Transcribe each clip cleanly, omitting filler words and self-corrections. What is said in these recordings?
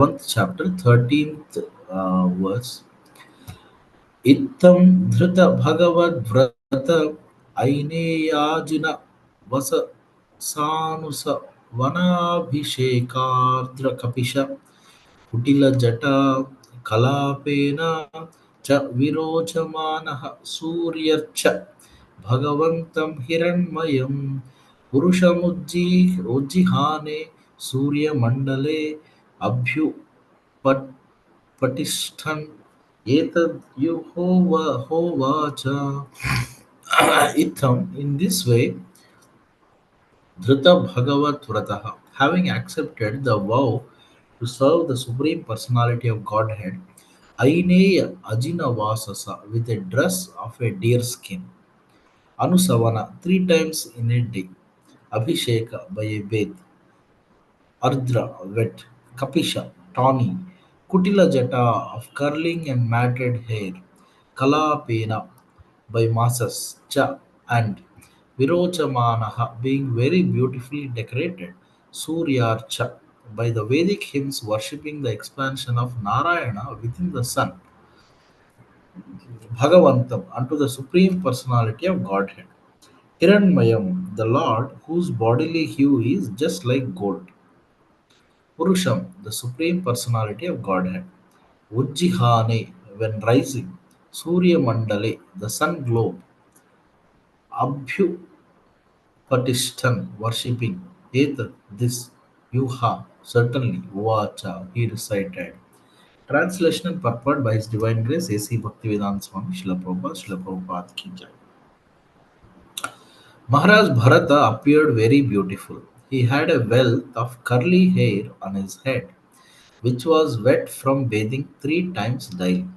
chapter, 13th verse. Ittam dhrita bhagavad vrata aineyajina vasa sanusa vanabhishekardra kapisha kutila jata kalapena cha virochamanaha suryarcha bhagavantam hiranmayam पुरुषमुज्जिहाने सूर्यमण्डले अभ्युपतिष्ठन् एतद्युहोवाच इत्थम्. In this way, Dhrita Bhagavat Vrataha, having accepted the vow to serve the Supreme Personality of Godhead, Aineya Ajinavasasa, with a dress of a deer skin, Anusavana, three times in a day, Abhisheka, by a bath, Ardra, wet, Kapisha, tawny, Kutila Jata, of curling and matted hair, Kalapena, by masas, Cha, and Virochamanaha, being very beautifully decorated, Suryarcha, by the Vedic hymns worshipping the expansion of Narayana within the sun, Bhagavantam, unto the Supreme Personality of Godhead. Hiranmayam, the Lord, whose bodily hue is just like gold. Purusham, the Supreme Personality of Godhead. Ujjihane, when rising. Surya Mandale, the sun globe. Abhyupatishtan, worshipping. Et, this. Yuha, certainly. Uvacha, he recited. Translation and purport by His Divine Grace A.C. Bhaktivedanta Swami Srila Prabhupada Ki Jai. Maharaj Bharata appeared very beautiful. He had a wealth of curly hair on his head, which was wet from bathing three times daily.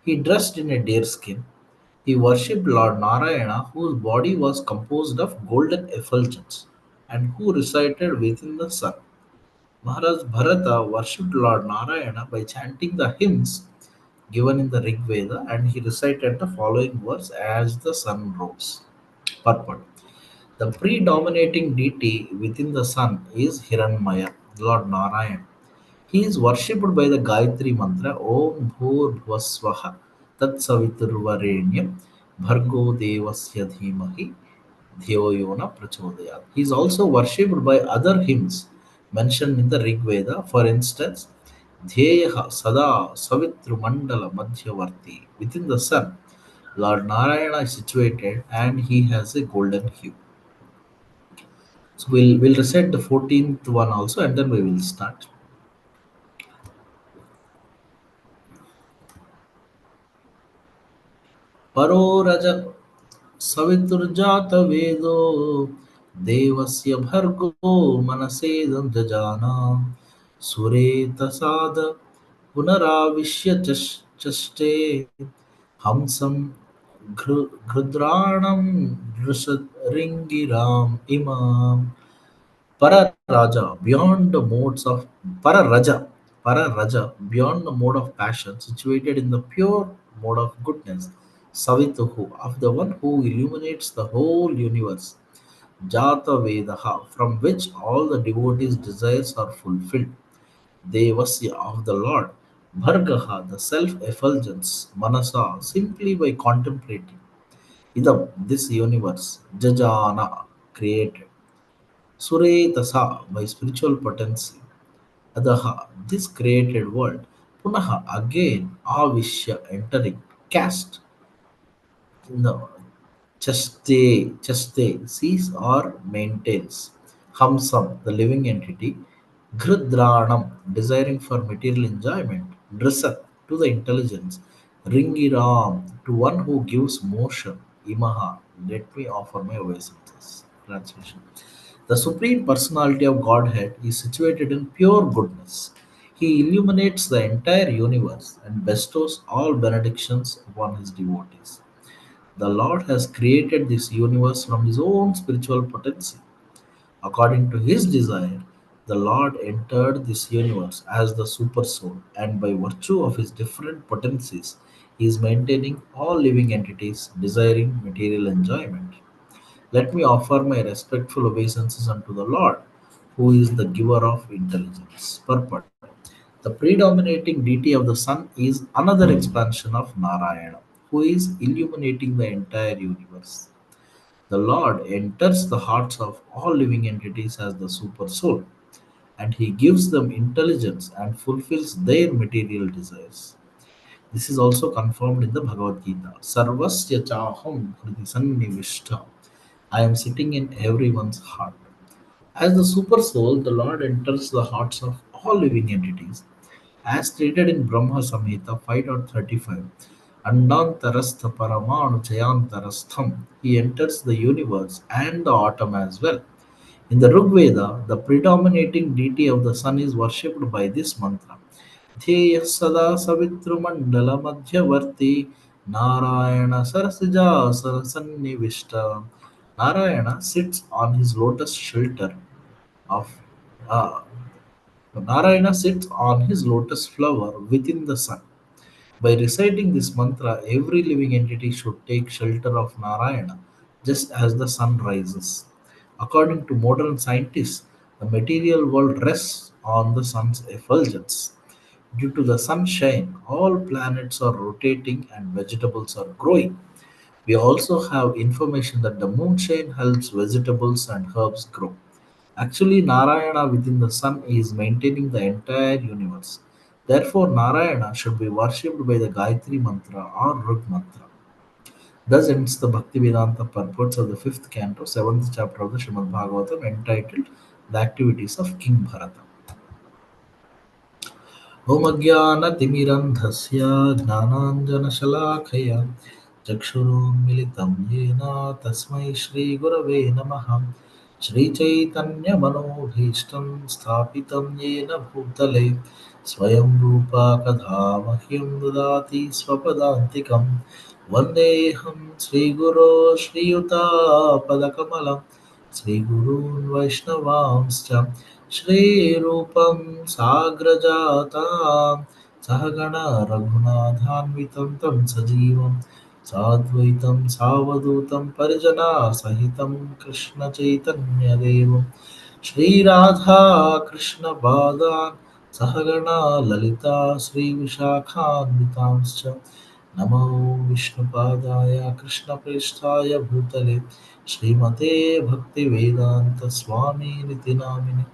He dressed in a deerskin. He worshipped Lord Narayana, whose body was composed of golden effulgence, and who resided within the sun. Maharaj Bharata worshipped Lord Narayana by chanting the hymns given in the Rig Veda, and he recited the following verse as the sun rose. Purport. The predominating deity within the sun is Hiranmaya, Lord Narayan. He is worshipped by the Gayatri mantra Om Bhur Bhuvasvaha Tat Saviturvarenyam Bhargo Devasya Dhimahi Dhyo Yona Prachodayat. He is also worshipped by other hymns mentioned in the Rig Veda. For instance, Dhyeyaha Sada Savitru Mandala Madhyavarti. Within the sun, Lord Narayana is situated and he has a golden hue. So we'll recite the 14th one also and then we will start. परो रज सवितुर्जातवेदो देवस्य भर्गो मनसेदं जजाना सुरेतसाद पुनराविश्य चष्टे हंसं घृद्राणं दृशरिङ्गिराम् इमाम् Pararaja, beyond the modes of Pararaja, Pararaja, beyond the mode of passion, situated in the pure mode of goodness, Savituhu, of the one who illuminates the whole universe, Jata Vedaha, from which all the devotees' desires are fulfilled, Devasya, of the Lord, Bhargaha, the self-effulgence, Manasa, simply by contemplating, Idam, this universe, Jajana, created. Suretasa, by spiritual potency. Adaha, this created world. Punaha, again, Avishya, entering, cast. No, chaste, sees or maintains. Hamsam, the living entity. Gridranam, desiring for material enjoyment. Drisa, to the intelligence. Ringiram, to one who gives motion. Imaha, let me offer my obeisances. Translation. The Supreme Personality of Godhead is situated in pure goodness. He illuminates the entire universe and bestows all benedictions upon his devotees. The Lord has created this universe from his own spiritual potency. According to his desire, the Lord entered this universe as the super soul, and by virtue of his different potencies, he is maintaining all living entities desiring material enjoyment. Let me offer my respectful obeisances unto the Lord, who is the giver of intelligence. Purport. The predominating deity of the sun is another expansion of Narayana, who is illuminating the entire universe. The Lord enters the hearts of all living entities as the super soul, and he gives them intelligence and fulfills their material desires. This is also confirmed in the Bhagavad Gita. Sarvasya chaham hridi sannivishta. I am sitting in everyone's heart. As the super soul, the Lord enters the hearts of all living entities. As stated in Brahma Samhita 5.35, Andantarastha Paramanu Jayantarastham, he enters the universe and the atom as well. In the Rig Veda, the predominating deity of the sun is worshipped by this mantra. ध्येयः सदा सवितृमण्डलमध्यवर्ती Narayan सरसिजासनसन्निविष्ट. Narayana sits on his lotus shelter of uh, Narayana sits on his lotus flower within the sun. By reciting this mantra, every living entity should take shelter of Narayana just as the sun rises. According to modern scientists, the material world rests on the sun's effulgence. Due to the sunshine, all planets are rotating and vegetables are growing. We also have information that the moonshine helps vegetables and herbs grow. Actually, Narayana within the sun is maintaining the entire universe. Therefore, Narayana should be worshipped by the Gayatri Mantra or Rug Mantra. Thus ends the Bhaktivedanta purports of the fifth canto, seventh chapter of the Srimad Bhagavatam, entitled The Activities of King Bharata. ॐ ज्ञानाञ्जनशलाखया चक्षुरुन्मिलितं येन तस्मै श्रीगुरवे नमः। श्रीचैतन्यमनोभीष्टं स्थापितं येन भूतले स्वयं रूपा कदा मह्यं ददाति स्वपदान्तिकं। वन्देऽहं श्रीगुरो श्रीयुतापदकमलं श्रीगुरून् वैष्णवांश्च श्रीरूपं साग्रजातां सहगण रघुनाथान्वितं तं सजीवं साद्वैतं सावधूतं परिजनासहितं कृष्णचैतन्यदेवं श्रीराधा कृष्णपादान् सहगणा ललिता श्रीविशाखान्वितांश्च नमो विष्णुपादाय कृष्णप्रेष्ठाय भूतले श्रीमते भक्तिवेदान्तस्वामिनिति नामिने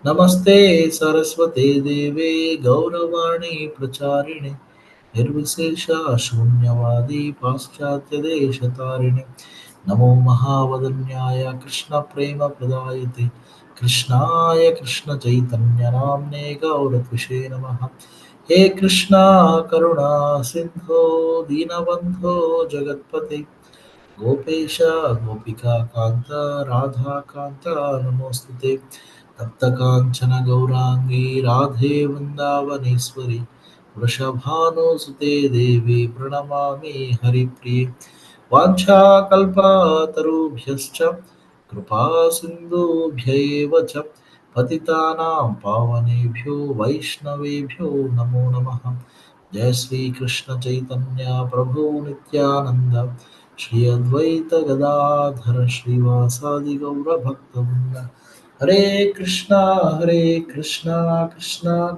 नमस्ते सरस्वते देवे गौरवाणी प्रचारिणे निर्विशेष शून्यवादी पाश्चात्यदेशतारिणे नमो महावदन्याय कृष्णप्रेमप्रदायते कृष्णाय कृष्णचैतन्यनाम्ने गौरत्विषे नमः। हे कृष्णा करुणा सिन्धो दीनबन्धो जगत्पते गोपेश गोपिकान्त राधाकान्त नमोऽस्तुते तप्तकाञ्चन गौराङ्गी राधे वृन्दावनेश्वरि वृषभानुसुते देवी प्रणमामि हरिप्रिये वाञ्छाकल्पतरुभ्यश्च कृपासिन्धुभ्यैव च पतितानां पावनेभ्यो वैष्णवेभ्यो नमो नमः। जय श्री कृष्ण चैतन्य प्रभु नित्यानंद श्री अद्वैत गदाधर श्रीवासादि गौर भक्तवृंद। हरे कृष्णा कृष्णा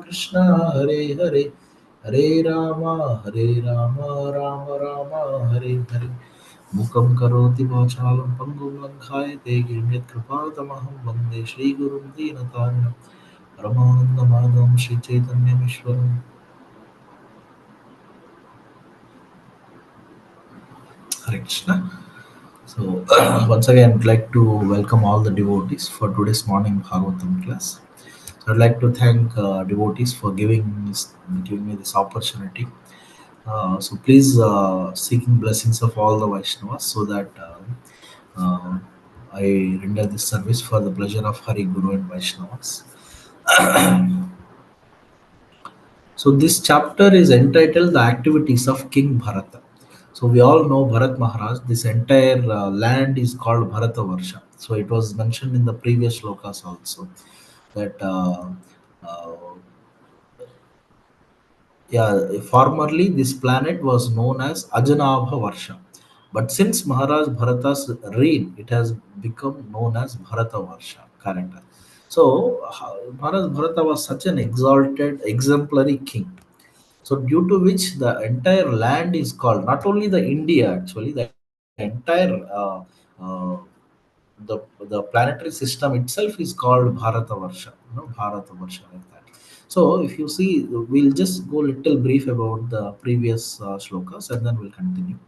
कृष्णा हरे हरे हरे राम राम राम हरे हरे। मूकं करोति वाचालं पङ्गुं लङ्घायते गिरिं यत्कृपातमहं वन्दे श्रीगुरुं दीनतारिणं परमानन्दमाधवं श्रीचैतन्यमीश्वरम्। Hare Krishna. So, once again, I'd like to welcome all the devotees for today's morning Bhagavatam class. So, I'd like to thank devotees for giving me this opportunity. So, please seeking blessings of all the Vaishnavas so that uh, I render this service for the pleasure of Hari Guru and Vaishnavas. So this chapter is entitled The Activities of King Bharata. So we all know Bharat Maharaj. This entire land is called Bharata Varsha. So it was mentioned in the previous shlokas also that uh, yeah, formerly this planet was known as Ajanabha Varsha. But since Maharaj Bharata's reign, it has become known as Bharata Varsha. Correct. So Bharata was such an exalted, exemplary king. So due to which the entire land is called not only the India, actually the entire uh, the planetary system itself is called Bharatavarsha, Bharatavarsha like that. So if you see, we'll just go little brief about the previous shlokas and then we'll continue.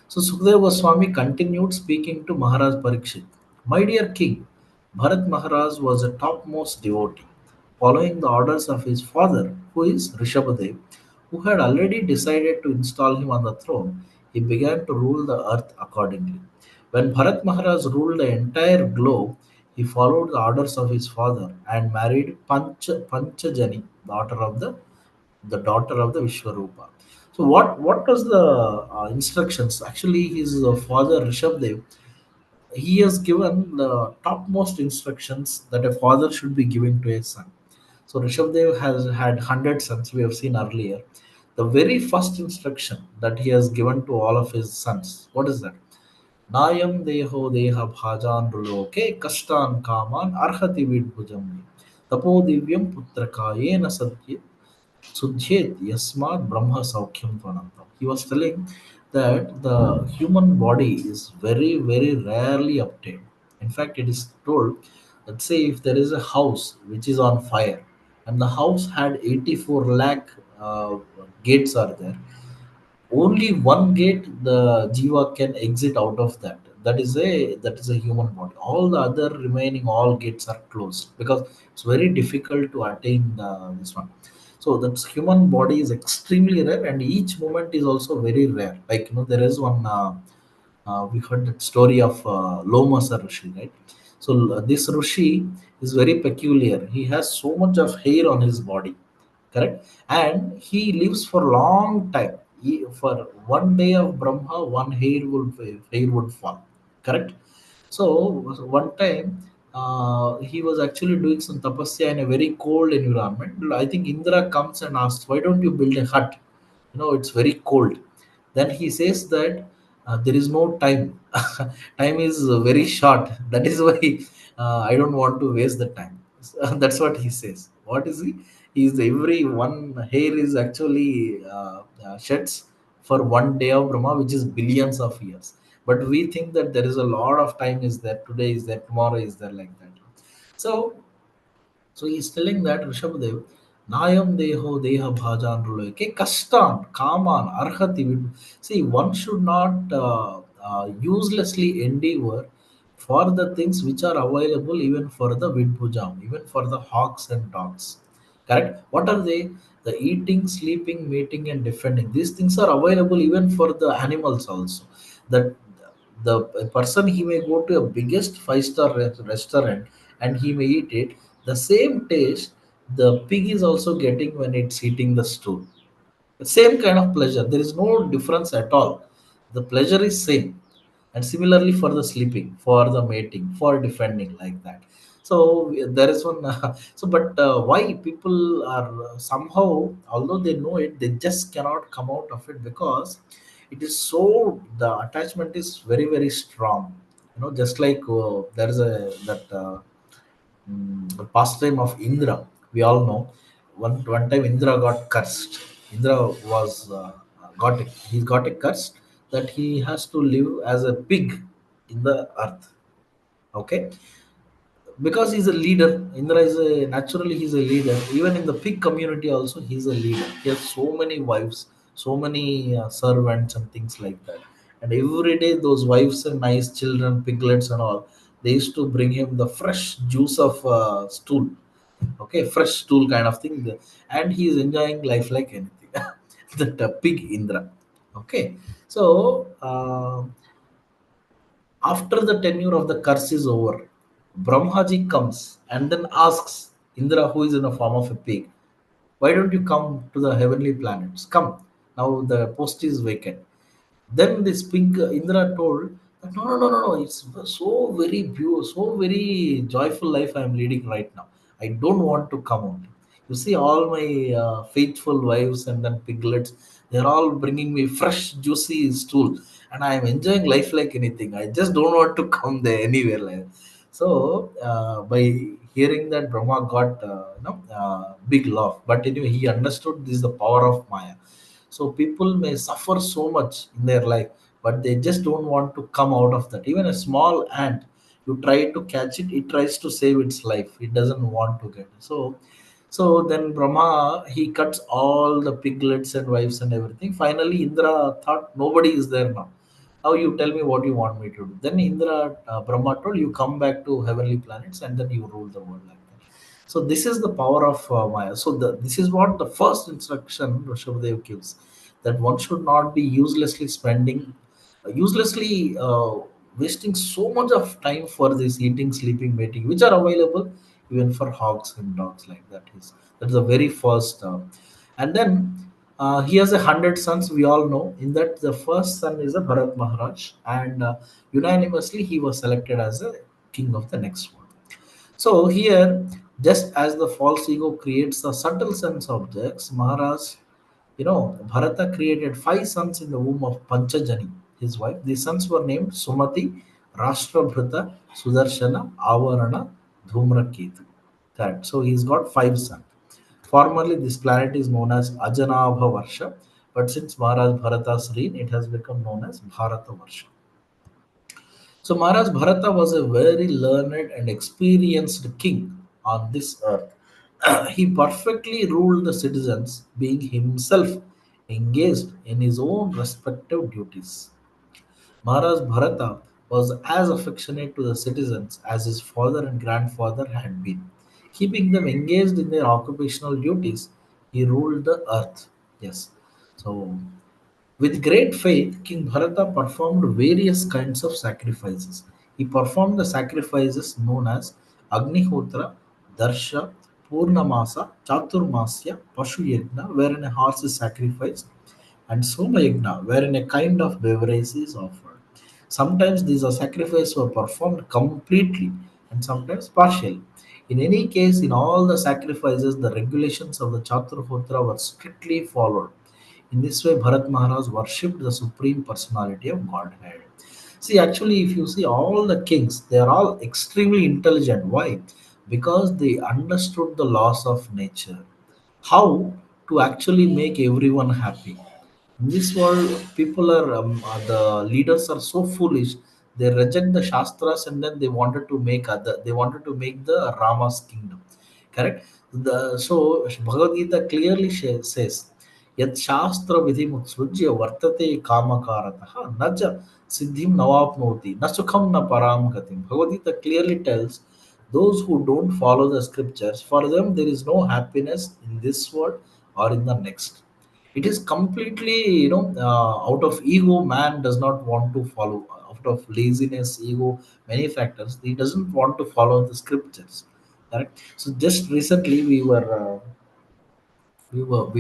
So Sukadeva Goswami continued speaking to Maharaj Parikshit. My dear king, Bharat Maharaj was a topmost devotee, following the orders of his father, who is Rishabhadev, who had already decided to install him on the throne. He began to rule the earth accordingly. When Bharat Maharaj ruled the entire globe, he followed the orders of his father and married Panchajani, daughter of the daughter of the Vishwarupa. So what was the instructions? Actually, his father Rishabdev, he has given the topmost instructions that a father should be giving to a son. So Rishabdev has had 100 sons, we have seen earlier. The very first instruction that he has given to all of his sons, what is that? Nayam deho deha bhajan ruloke kashtan kaman arhati vidbhujam tapo divyam putraka yena satya Sudhyet Yasmat Brahma Saukhyam Tvanantam. He was telling that the human body is very, very rarely obtained. In fact, it is told that say if there is a house which is on fire and the house had 84 lakh gates are there, only one gate the jiva can exit out of that is a human body. All the other remaining all gates are closed because it's very difficult to attain this one. So that human body is extremely rare and each moment is also very rare. Like there is one we heard that story of Lomasa Rishi, right? So this Rishi is very peculiar. He has so much of hair on his body, correct, and he lives for long time. For one day of Brahma, one hair would fall, correct. So one time he was actually doing some tapasya in a very cold environment. I think Indra comes and asks, why don't you build a hut, it's very cold. Then he says that there is no time. Time is very short. That is why I don't want to waste the time. That's what he says. What is he? He's every one hair is actually sheds for one day of Brahma, which is billions of years. But we think that there is a lot of time is there. Today is there. Tomorrow is there, like that. So he's telling that Rishabhadev, Nayam Deho Deha Bhajan Ruloke Kastan, Kaman, Arhati. See, one should not uselessly endeavor for the things which are available even for the Vidbhujam, even for the hawks and dogs. Correct? What are they? The eating, sleeping, mating, and defending. These things are available even for the animals also. That the a person, he may go to a biggest five-star restaurant and he may eat it. The same taste the pig is also getting when it's eating the stool. The same kind of pleasure. There is no difference at all. The pleasure is same. And similarly for the sleeping, for the mating, for defending, like that. So there is one. So, but why people are somehow, although they know it, they just cannot come out of it because it is so. The attachment is very very strong. Just like there is a that. The pastime of Indra. We all know one time Indra got cursed. Indra was he got a curse that he has to live as a pig in the earth. Okay, because he's a leader. Indra is a naturally he's a leader. Even in the pig community also he's a leader. He has so many wives, so many servants and things like that. And every day those wives and nice children, piglets and all, they used to bring him the fresh juice of stool. Okay, fresh stool kind of thing. And he is enjoying life like anything. That pig Indra. Okay, so after the tenure of the curse is over, Brahmaji comes and then asks Indra, who is in the form of a pig, why don't you come to the heavenly planets? Come. Now the post is vacant. Then this pig Indra told that no, no, no, no, no. It's so very pure, so very joyful life I am leading right now. I don't want to come out. You see, all my faithful wives and then piglets, they're all bringing me fresh, juicy stool, and I am enjoying life like anything. I just don't want to come there anywhere. Like so, by Hearing that, Brahma got big laugh. But anyway, he understood this is the power of Maya. So people may suffer so much in their life, but they just don't want to come out of that. Even a small ant, you try to catch it, it tries to save its life. It doesn't want to get it. So then Brahma, he cuts all the piglets and wives and everything. Finally, Indra thought nobody is there now. Now you tell me what you want me to do. Then Indra, Brahma told you come back to heavenly planets and then you rule the world like that. So this is the power of Maya. So this is what the first instruction Rishabhdev gives, that one should not be uselessly wasting so much of time for this eating, sleeping, mating, which are available even for hogs and dogs like that. That's the very first. And then he has 100 sons. We all know. In that, the first son is a Bharat Maharaj, and unanimously he was selected as a king of the next one. So here, just as the false ego creates a subtle sense objects, Maharaj, Bharata created 5 sons in the womb of Panchajani, his wife. These sons were named Sumati, Rashtrabhrata, Sudarshana, Avarana, Dhumraketu. Correct. So he's got 5 sons. Formerly, this planet is known as Ajanabha Varsha, but since Maharaj Bharata's reign, it has become known as Bharata Varsha. So Maharaj Bharata was a very learned and experienced king on this earth. He perfectly ruled the citizens, being himself engaged in his own respective duties. Maharaj Bharata was as affectionate to the citizens as his father and grandfather had been. Keeping them engaged in their occupational duties, he ruled the earth. Yes. So with great faith, King Bharata performed various kinds of sacrifices. He performed the sacrifices known as Agnihotra, Darsha, Purnamasa, Chaturmasya, Pashu Yajna, wherein a horse is sacrificed, and Somayagna, wherein a kind of beverage is offered. Sometimes these are sacrifices were performed completely and sometimes partially. In any case, in all the sacrifices, the regulations of the Chaturhotra were strictly followed. In this way, Bharat Maharaj worshipped the supreme personality of Godhead. See, actually, if you see all the kings, they are all extremely intelligent. Why? Because they understood the laws of nature, how to actually make everyone happy. In this world, people the leaders are so foolish. They reject the shastras and then they wanted to make the Rama's kingdom. Correct. So Bhagavad Gita clearly says, "Yat shastra vidhim utsrujya vartate kamakaratah na ja siddhim navapnoti na sukham na param gatim." Bhagavad Gita clearly tells those who don't follow the scriptures, for them there is no happiness in this world or in the next. It is completely, out of ego. Man does not want to follow, out of laziness, ego, many factors, he doesn't want to follow the scriptures. Correct. So just recently we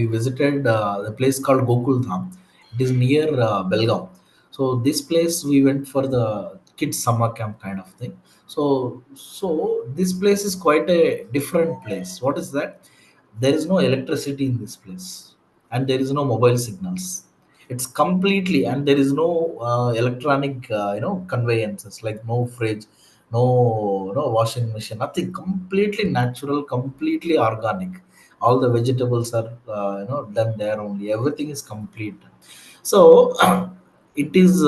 visited the place called Gokul Dham. It is near Belgaum. So this place we went for the kids summer camp kind of thing. So this place is quite a different place. What is that? There is no electricity in this place, and there is no mobile signals. It's completely, and there is no electronic conveyances, like no fridge, no washing machine, nothing. Completely natural, completely organic. All the vegetables are done there only. Everything is complete. So it is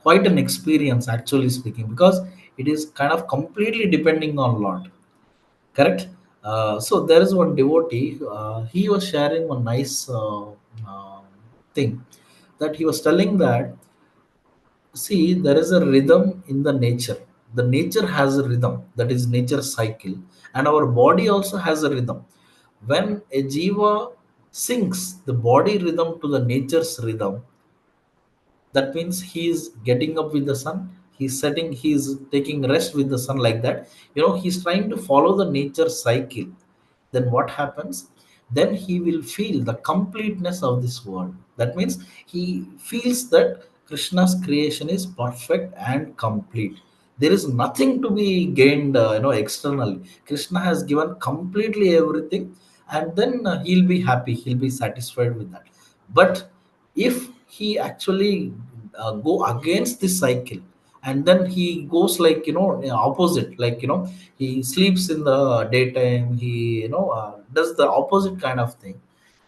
quite an experience, actually speaking, because it is kind of completely depending on Lord. Correct. So there is one devotee, he was sharing one nice uh, thing, that he was telling that, see, there is a rhythm in the nature. The nature has a rhythm, that is nature cycle, and our body also has a rhythm. When a jiva syncs the body rhythm to the nature's rhythm, that means he's getting up with the sun, he's taking rest with the sun, like that. He's trying to follow the nature cycle. Then what happens? Then he will feel the completeness of this world. That means he feels that Krishna's creation is perfect and complete. There is nothing to be gained externally. Krishna has given completely everything, and then he'll be happy, he'll be satisfied with that. But if he actually go against this cycle, and then he goes like, opposite, like, he sleeps in the daytime, he, does the opposite kind of thing.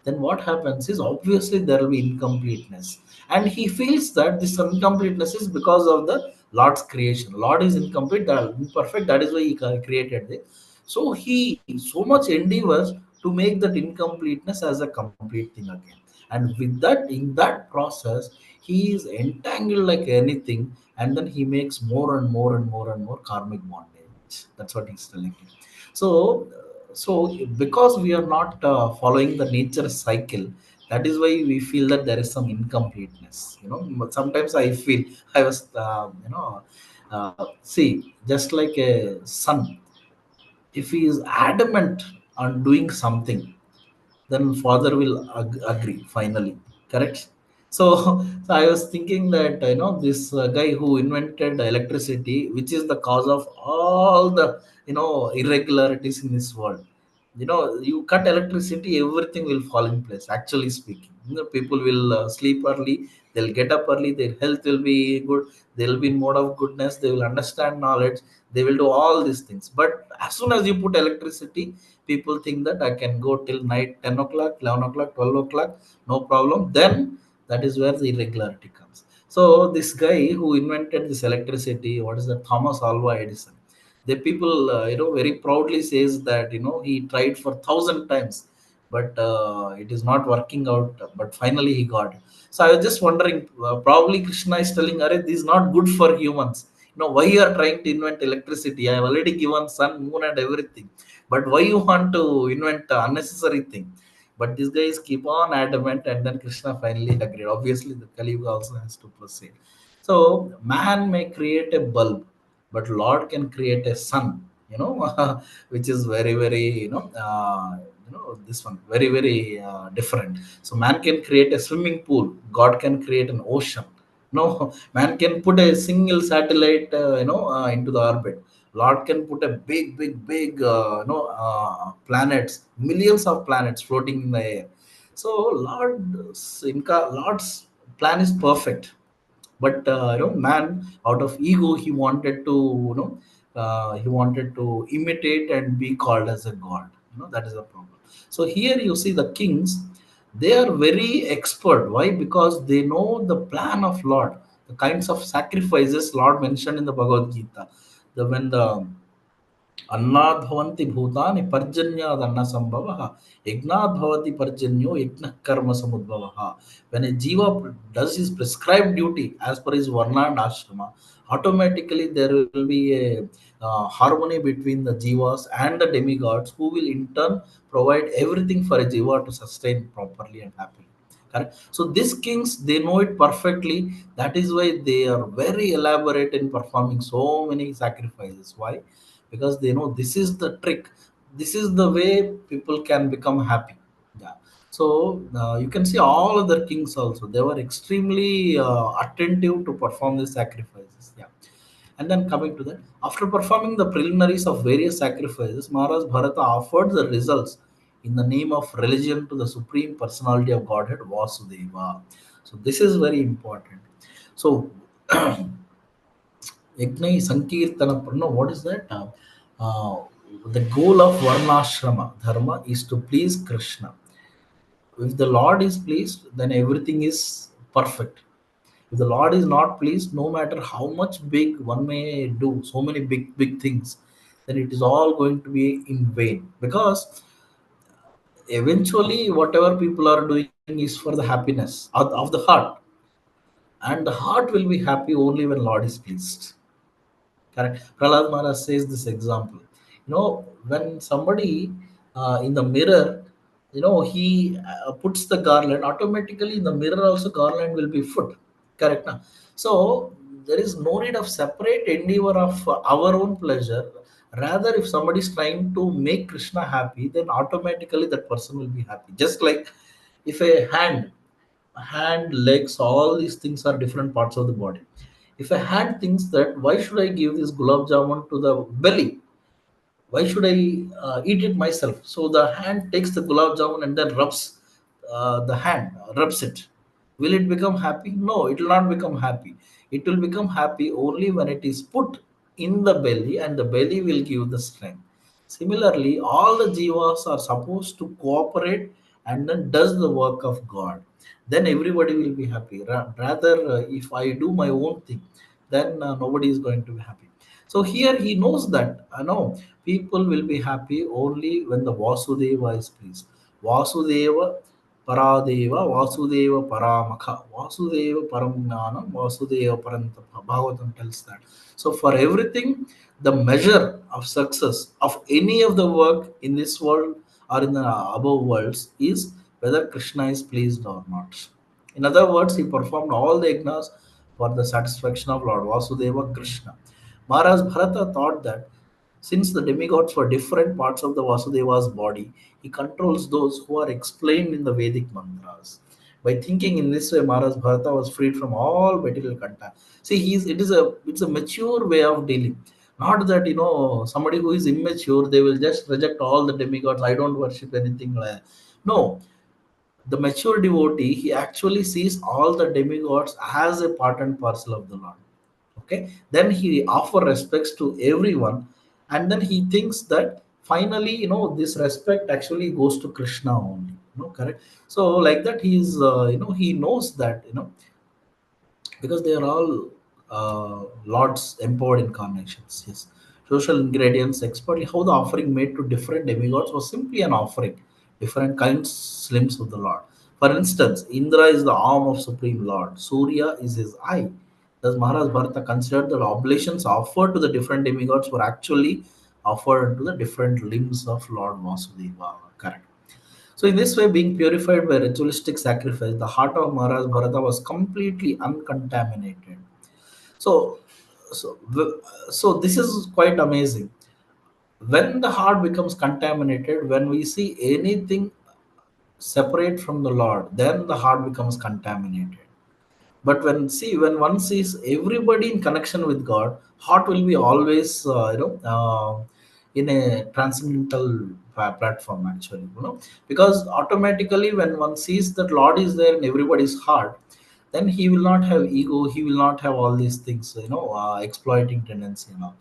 Then what happens is, obviously there will be incompleteness, and he feels that this incompleteness is because of the Lord's creation. Lord is incomplete, that imperfect, that is why he created it. So he so much endeavors to make that incompleteness as a complete thing again. And with that, in that process, he is entangled like anything, and then he makes more and more and more and more karmic bondage. That's what he's telling you. So because we are not following the nature cycle, that is why we feel that there is some incompleteness, but sometimes I feel, I was see, just like a son, if he is adamant on doing something, then father will agree finally, correct? So, so I was thinking that, this guy who invented electricity, which is the cause of all the, irregularities in this world. You cut electricity, everything will fall in place, actually speaking. People will sleep early, they'll get up early, their health will be good, they'll be in mode of goodness, they will understand knowledge, they will do all these things. But as soon as you put electricity, people think that I can go till night 10 o'clock, 11 o'clock, 12 o'clock, no problem. Then that is where the irregularity comes. So this guy who invented this electricity, what is that, Thomas Alva Edison, the people, very proudly says that, he tried for 1,000 times, but it is not working out, but finally he got it. So I was just wondering, probably Krishna is telling, Are, this is not good for humans. Why you are trying to invent electricity? I have already given sun, moon, and everything. But why you want to invent unnecessary thing? But these guys keep on adamant, and then Krishna finally agreed. Obviously, the Kali Yuga also has to proceed. So man may create a bulb, but Lord can create a sun. Which is very, very, this one very, very different. So man can create a swimming pool. God can create an ocean. No, man can put a single satellite, into the orbit. Lord can put a big, big, big, planets, millions of planets floating in the air. So Lord's plan is perfect, but man, out of ego, he wanted to, he wanted to imitate and be called as a god. That is the problem. So here you see the kings, they are very expert. Why? Because they know the plan of Lord, the kinds of sacrifices Lord mentioned in the Bhagavad Gita. The when the अन्नाद् भवन्ति भूतानि पर्जन्याद् अन्नसंभवः यज्ञाद् भवति पर्जन्यो यज्ञः कर्म समुद्भवः. When a jiva does his prescribed duty as per his varna and ashrama, automatically there will be a harmony between the jivas and the demigods, who will in turn provide everything for a jiva to sustain properly and happily. Correct? So these kings, they know it perfectly. That is why they are very elaborate in performing so many sacrifices. Why? Because they know this is the trick, this is the way people can become happy. Yeah. So you can see all other kings also, they were extremely attentive to perform the sacrifices. Yeah. And then coming to that, after performing the preliminaries of various sacrifices, Maharaj Bharata offered the results in the name of religion to the supreme personality of Godhead, Vasudeva. So this is very important. So Yagnai Sankirtana, no, what is that? The goal of Varnashrama Dharma is to please Krishna. If the Lord is pleased, then everything is perfect. If the Lord is not pleased, no matter how much big one may do, so many big, big things, then it is all going to be in vain. Because eventually, whatever people are doing is for the happiness of the heart. And the heart will be happy only when Lord is pleased. Correct. Prahlad Maharaj says this example. When somebody in the mirror, he puts the garland, automatically in the mirror also garland will be put. Correct. Na? So there is no need of separate endeavor of our own pleasure. Rather, if somebody is trying to make Krishna happy, then automatically that person will be happy. Just like if a hand, legs, all these things are different parts of the body. If a hand thinks that, why should I give this gulab jamun to the belly? Why should I eat it myself? So the hand takes the gulab jamun and then rubs the hand, rubs it. Will it become happy? No, it will not become happy. It will become happy only when it is put in the belly, and the belly will give the strength. Similarly, all the jivas are supposed to cooperate and then does the work of God. Then everybody will be happy. Rather, if I do my own thing, then nobody is going to be happy. So here he knows that no, people will be happy only when the Vasudeva is pleased. Vasudeva Paradeva, Vasudeva Paramakha, Vasudeva Paramgnanam, Vasudeva Parantapa. Bhagavatam tells that. So for everything, the measure of success of any of the work in this world or in the above worlds is whether Krishna is pleased or not. In other words, he performed all the yagnas for the satisfaction of Lord Vasudeva Krishna. Maharaj Bharata thought that since the demigods were different parts of the Vasudeva's body, he controls those who are explained in the Vedic mantras. By thinking in this way, Maharaj Bharata was freed from all material contact. See, it's a mature way of dealing. Not that somebody who is immature, they will just reject all the demigods. I don't worship anything like that. No, the mature devotee, he actually sees all the demigods as a part and parcel of the Lord. Okay, then he offer respects to everyone, and then he thinks that finally, this respect actually goes to Krishna only. Correct. So like that, he knows that because they are all Lord's empowered incarnations. Yes. Social ingredients expertly how the offering made to different demigods was simply an offering, different kinds limbs of the Lord. For instance, Indra is the arm of Supreme Lord, Surya is his eye. Thus, Maharaj Bharata considered that oblations offered to the different demigods were actually offered to the different limbs of Lord Vasudeva. Correct. So, in this way, being purified by ritualistic sacrifice, the heart of Maharaj Bharata was completely uncontaminated. So, so this is quite amazing. When the heart becomes contaminated, when we see anything separate from the Lord, then the heart becomes contaminated. But when one sees everybody in connection with God, heart will be always in a transcendental platform actually, because automatically when one sees that Lord is there in everybody's heart, then he will not have ego, he will not have all these things, exploiting tendency and all.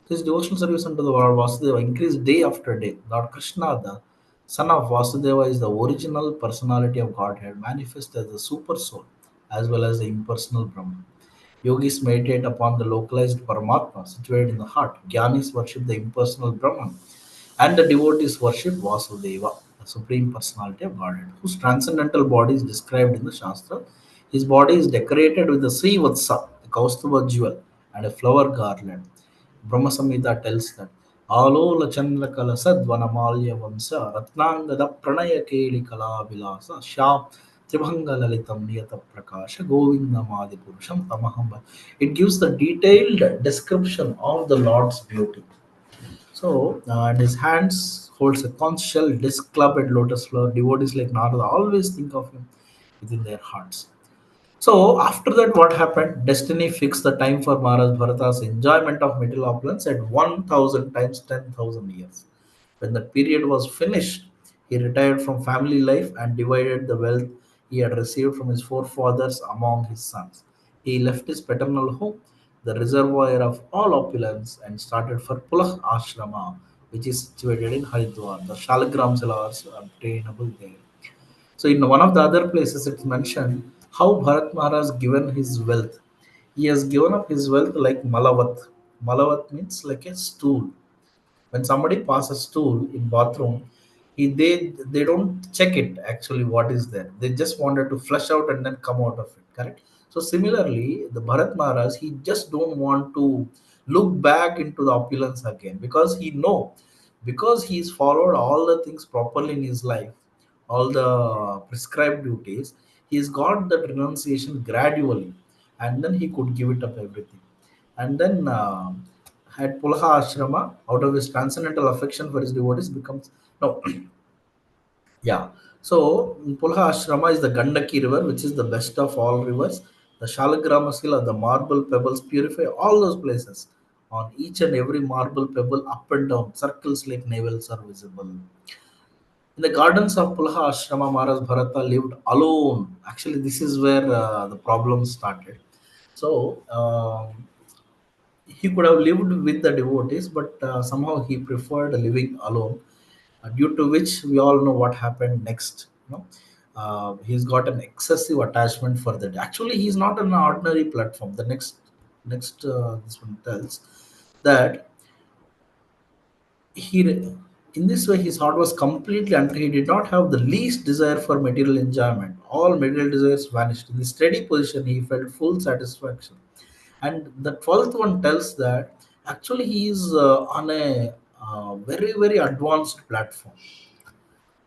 His devotional service unto the Lord Vasudeva increased day after day. Lord Krishna, the son of Vasudeva, is the original personality of Godhead, manifest as the super soul as well as the impersonal Brahman. Yogis meditate upon the localized Paramatma situated in the heart. Jnanis worship the impersonal Brahman. And the devotees worship Vasudeva, the supreme personality of Godhead, whose transcendental body is described in the Shastra. His body is decorated with the Sri Vatsa, the Kaustubha jewel, and a flower garland. Brahma Samhita tells that Alola Chandrakala Sadvanamalya Vamsa Ratnangada Pranaya Keli Kala Vilasa Shyam Tribhanga Lalitam Niyata Prakasha Govindamadi Purusham Tamahamba. It gives the detailed description of the Lord's beauty. So, and his hands holds a conch shell, disc club, and lotus flower. Devotees like Narada always think of him within their hearts. So after that, what happened? Destiny fixed the time for Maharaj Bharata's enjoyment of material opulence at 1,000 times 10,000 years. When the period was finished, he retired from family life and divided the wealth he had received from his forefathers among his sons. He left his paternal home, the reservoir of all opulence, and started for Pulah Ashrama, which is situated in Haridwar. The Shalagram Silas are obtainable there. So in one of the other places it's mentioned how Bharat Maharaj given his wealth. He has given up his wealth like Malavat. Malavat means like a stool. When somebody passes stool in bathroom, they don't check it actually what is there. They just wanted to flush out and then come out of it. Correct. So similarly, the Bharat Maharaj, he just don't want to look back into the opulence again because he know because he's followed all the things properly in his life, all the prescribed duties, he's got that renunciation gradually, and then he could give it up everything. And then at Pulaha Ashrama, out of his transcendental affection for his devotees, becomes no, yeah. So Pulaha Ashrama is the Gandaki river, which is the best of all rivers. The Shalagrama Sila, the marble pebbles purify all those places. On each and every marble pebble, up and down, circles like navels are visible. In the gardens of Pulaha Ashrama, Maharaj Bharata lived alone. Actually, this is where the problem started. So, he could have lived with the devotees, but somehow he preferred living alone, due to which we all know what happened next. He's got an excessive attachment for that. Actually, he's not an ordinary platform. The next this one tells that he in this way his heart was completely he did not have the least desire for material enjoyment. All material desires vanished. In the steady position he felt full satisfaction. And the 12th one tells that actually he is on a very very advanced platform.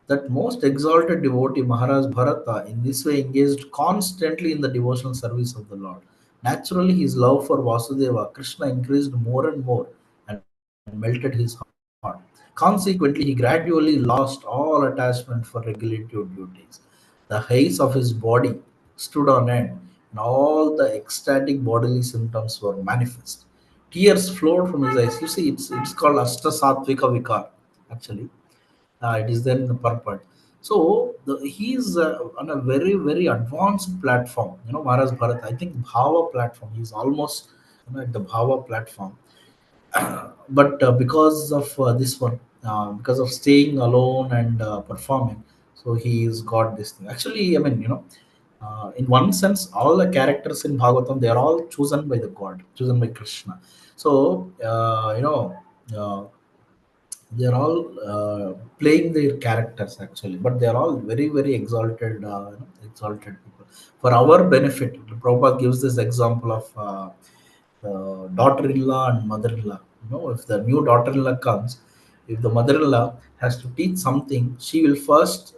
That most exalted devotee Maharaj Bharata in this way engaged constantly in the devotional service of the Lord. Naturally, his love for Vasudeva, Krishna, increased more and more and melted his heart. Consequently, he gradually lost all attachment for regulative duties. The hairs of his body stood on end, and all the ecstatic bodily symptoms were manifest. Tears flowed from his eyes. You see, it's called Ashta Satvika Vikar, actually. It is there in the purport. So he is on a very very advanced platform. Maharaj Bharat, I think Bhava platform. He's almost at the Bhava platform. But because of this one, because of staying alone and performing, so he's got this thing. Actually, I mean, in one sense, all the characters in Bhagavatam, they are all chosen by the God, chosen by Krishna. So uh, they're all playing their characters actually, but they're all very very exalted, exalted people for our benefit. Prabhupada gives this example of daughter-in-law and mother-in-law. If the new daughter-in-law comes, if the mother-in-law has to teach something, she will first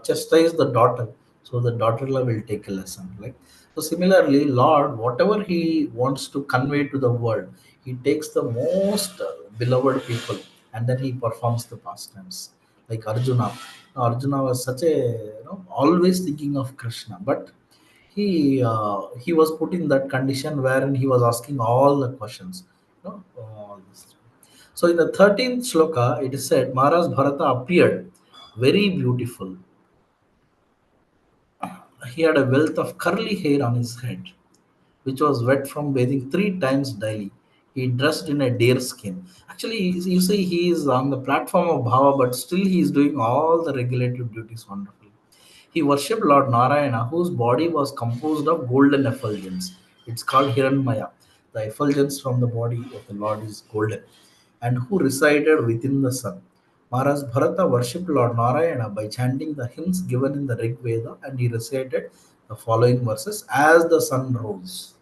chastise the daughter, so the daughter-in-law will take a lesson. Like, so similarly, Lord, whatever he wants to convey to the world, he takes the most beloved people and then he performs the pastimes. Like Arjuna. Now, Arjuna was such a, always thinking of Krishna, but he was put in that condition wherein he was asking all the questions. All this. So in the 13th shloka, it is said Maharaj Bharata appeared very beautiful. He had a wealth of curly hair on his head, which was wet from bathing 3 times daily. He dressed in a deer skin. Actually, you see, he is on the platform of Bhava, but still he is doing all the regulative duties wonderfully. He worshipped Lord Narayana, whose body was composed of golden effulgence. It's called Hiranmaya. The effulgence from the body of the Lord is golden, and who resided within the sun. Maharaj Bharata worshipped Lord Narayana by chanting the hymns given in the Rig Veda, and he recited the following verses as the sun rose.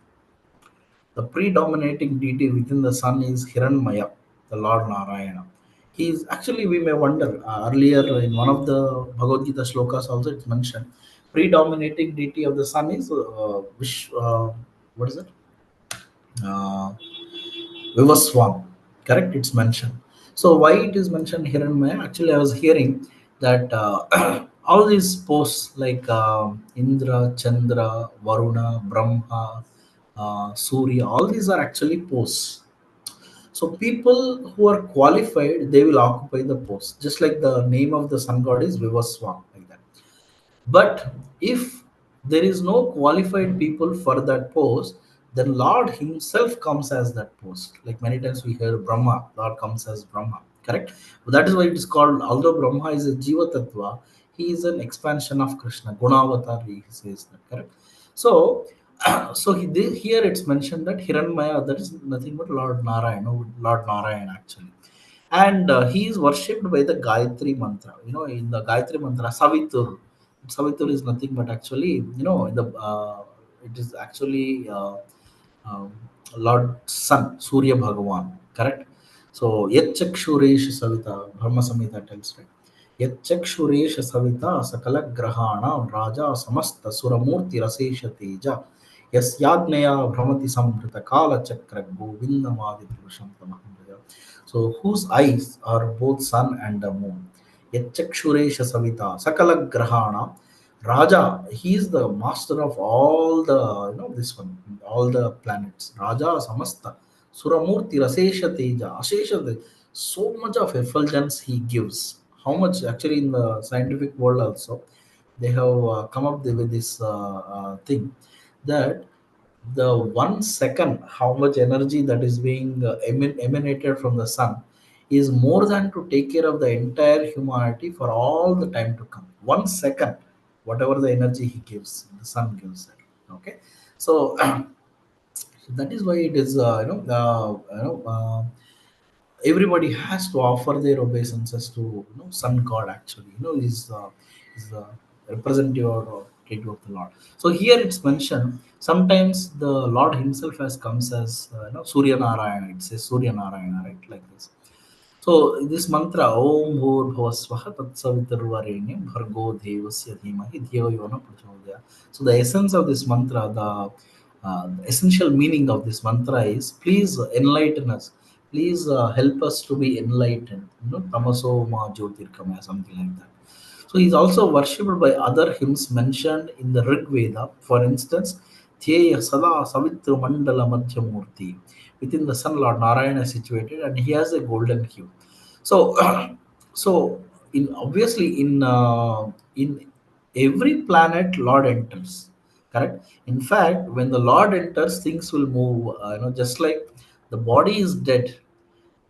The predominating deity within the sun is Hiranmaya, the Lord Narayana. He is actually, we may wonder, earlier in one of the Bhagavad Gita shlokas also it's mentioned, predominating deity of the sun is what is it? Uh, Vivaswam. Correct? It's mentioned. So why it is mentioned here in my actually I was hearing that all these posts like Indra, Chandra, Varuna, Brahma, Surya, all these are actually posts. So people who are qualified, they will occupy the post. Just like the name of the sun god is Vivaswam, like that. But if there is no qualified people for that post, then Lord Himself comes as that post. Like many times we hear Brahma, Lord comes as Brahma. Correct? That is why it is called, although Brahma is a Jiva Tattva, he is an expansion of Krishna. Gunavatar, he says that. Correct? So, here it's mentioned that Hiranmaya, that is nothing but Lord Narayana, Lord Narayana actually. And he is worshipped by the Gayatri mantra. In the Gayatri mantra, Savitur. Savitur is nothing but actually, it is actually Lord Sun, Surya Bhagavan, correct? So, Yatchakshuresh Savita, Brahma Samhita tells, right? Yatchakshuresh Savita, Sakala Grahana, Raja, Samasta, Suramurti, Rasesha Teja, Yasyagneya, Brahmati Samrita, Kala Chakra, Govinda Madi Purusham Tamaham. So, whose eyes are both sun and the moon. Yatchakshuresha Savita, Sakala Grahana, Raja, he is the master of all the, this one, all the planets. Raja Samasta, Suramurti Rasesha Teja, Ashesha, so much of effulgence he gives. how much actually in the scientific world also they have come up with this thing that the 1 second how much energy that is being emanated from the sun is more than to take care of the entire humanity for all the time to come. 1 second, whatever the energy he gives, the sun gives it. Okay, so that is why it is everybody has to offer their obeisances to sun god. Actually, is representative or creative of the lord. So here it's mentioned sometimes the lord himself has comes as surya narayana. It says surya narayana, right, like this. So this mantra Om Bhur Bhuvasvaha Tatsavitarvarenyam Bhargo Devasya Dhimahi Dhiyo Yona Prachodaya. So the essence of this mantra, the essential meaning of this mantra is please enlighten us. Please help us to be enlightened. Tamaso Ma Jyotirkamaya, something like that. So he is also worshipped by other hymns mentioned in the Rig Veda. For instance, Dhyeya Sada Savitru Mandala Madhyamurti. Within the sun, Lord Narayana is situated, and he has a golden hue. So, so in obviously in every planet, Lord enters. Correct. In fact, when the Lord enters, things will move. Just like the body is dead,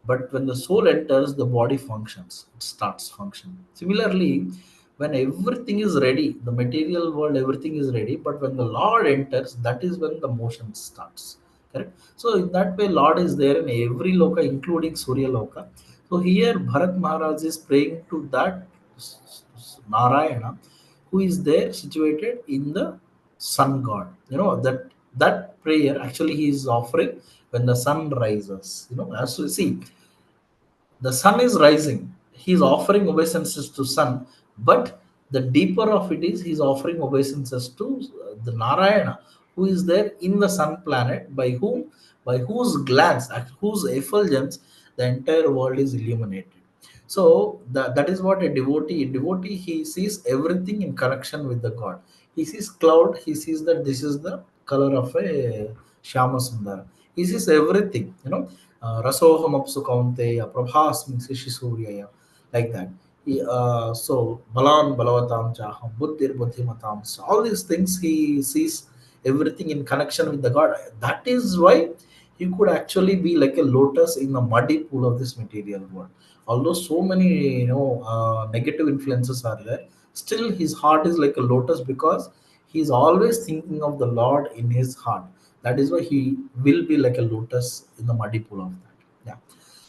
but when the soul enters, the body functions. It starts functioning. Similarly, when everything is ready, the material world, everything is ready. But when the Lord enters, that is when the motion starts. Correct. So in that way, Lord is there in every loka, including Surya loka. So here, Bharat Maharaj is praying to that Narayana, who is there situated in the sun god. That prayer actually he is offering when the sun rises. As we see, the sun is rising, he is offering obeisances to sun, but the deeper of it is he is offering obeisances to the narayana, who is there in the sun planet, by whose glance, whose effulgence the entire world is illuminated. So that is what a devotee he sees everything in connection with the god. He sees cloud, he sees that this is the color of a shama sundara. He sees everything, rasoham apsu kaunteya prabhasmi sishi suryaya, like that. So balan balavatam chaham buddhir buddhimatam, so all these things he sees everything in connection with the god. That is why he could actually be like a lotus in the muddy pool of this material world. Although so many negative influences are there, still his heart is like a lotus because he's always thinking of the lord in his heart. That is why he will be like a lotus in the muddy pool of that. Yeah.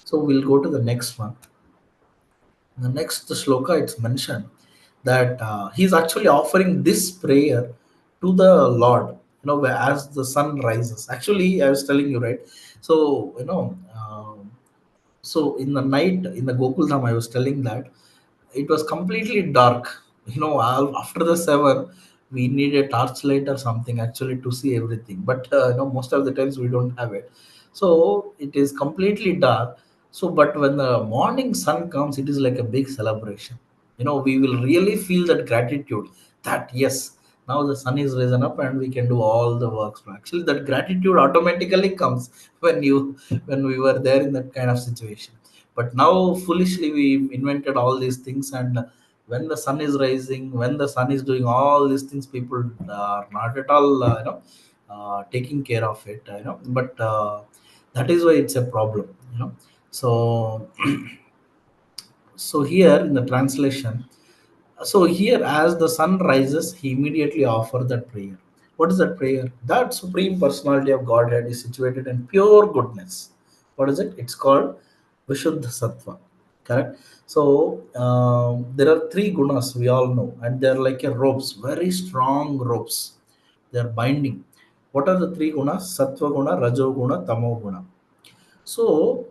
So we'll go to the next one. In the next shloka, it's mentioned that he's actually offering this prayer to the Lord, as the sun rises. Actually, I was telling you, right? So, so in the night in the Gokul Dham, I was telling that it was completely dark. After the 7, we need a torchlight or something actually to see everything. But most of the times we don't have it. So it is completely dark. So, but when the morning sun comes, it is like a big celebration. We will really feel that gratitude that yes, now the sun is risen up and we can do all the works. Actually, that gratitude automatically comes when we were there in that kind of situation. But now foolishly we invented all these things, and when the sun is rising, when the sun is doing all these things, people are not at all taking care of it. But that is why it's a problem. So so here in the translation, so here, as the sun rises, he immediately offer that prayer. What is that prayer? That supreme personality of Godhead is situated in pure goodness. What is it? It's called Vishuddha Sattva. Correct. So there are three gunas we all know, and they're like a ropes, very strong ropes. They're binding. What are the three gunas? Sattva guna, Rajo guna, Tamo guna. So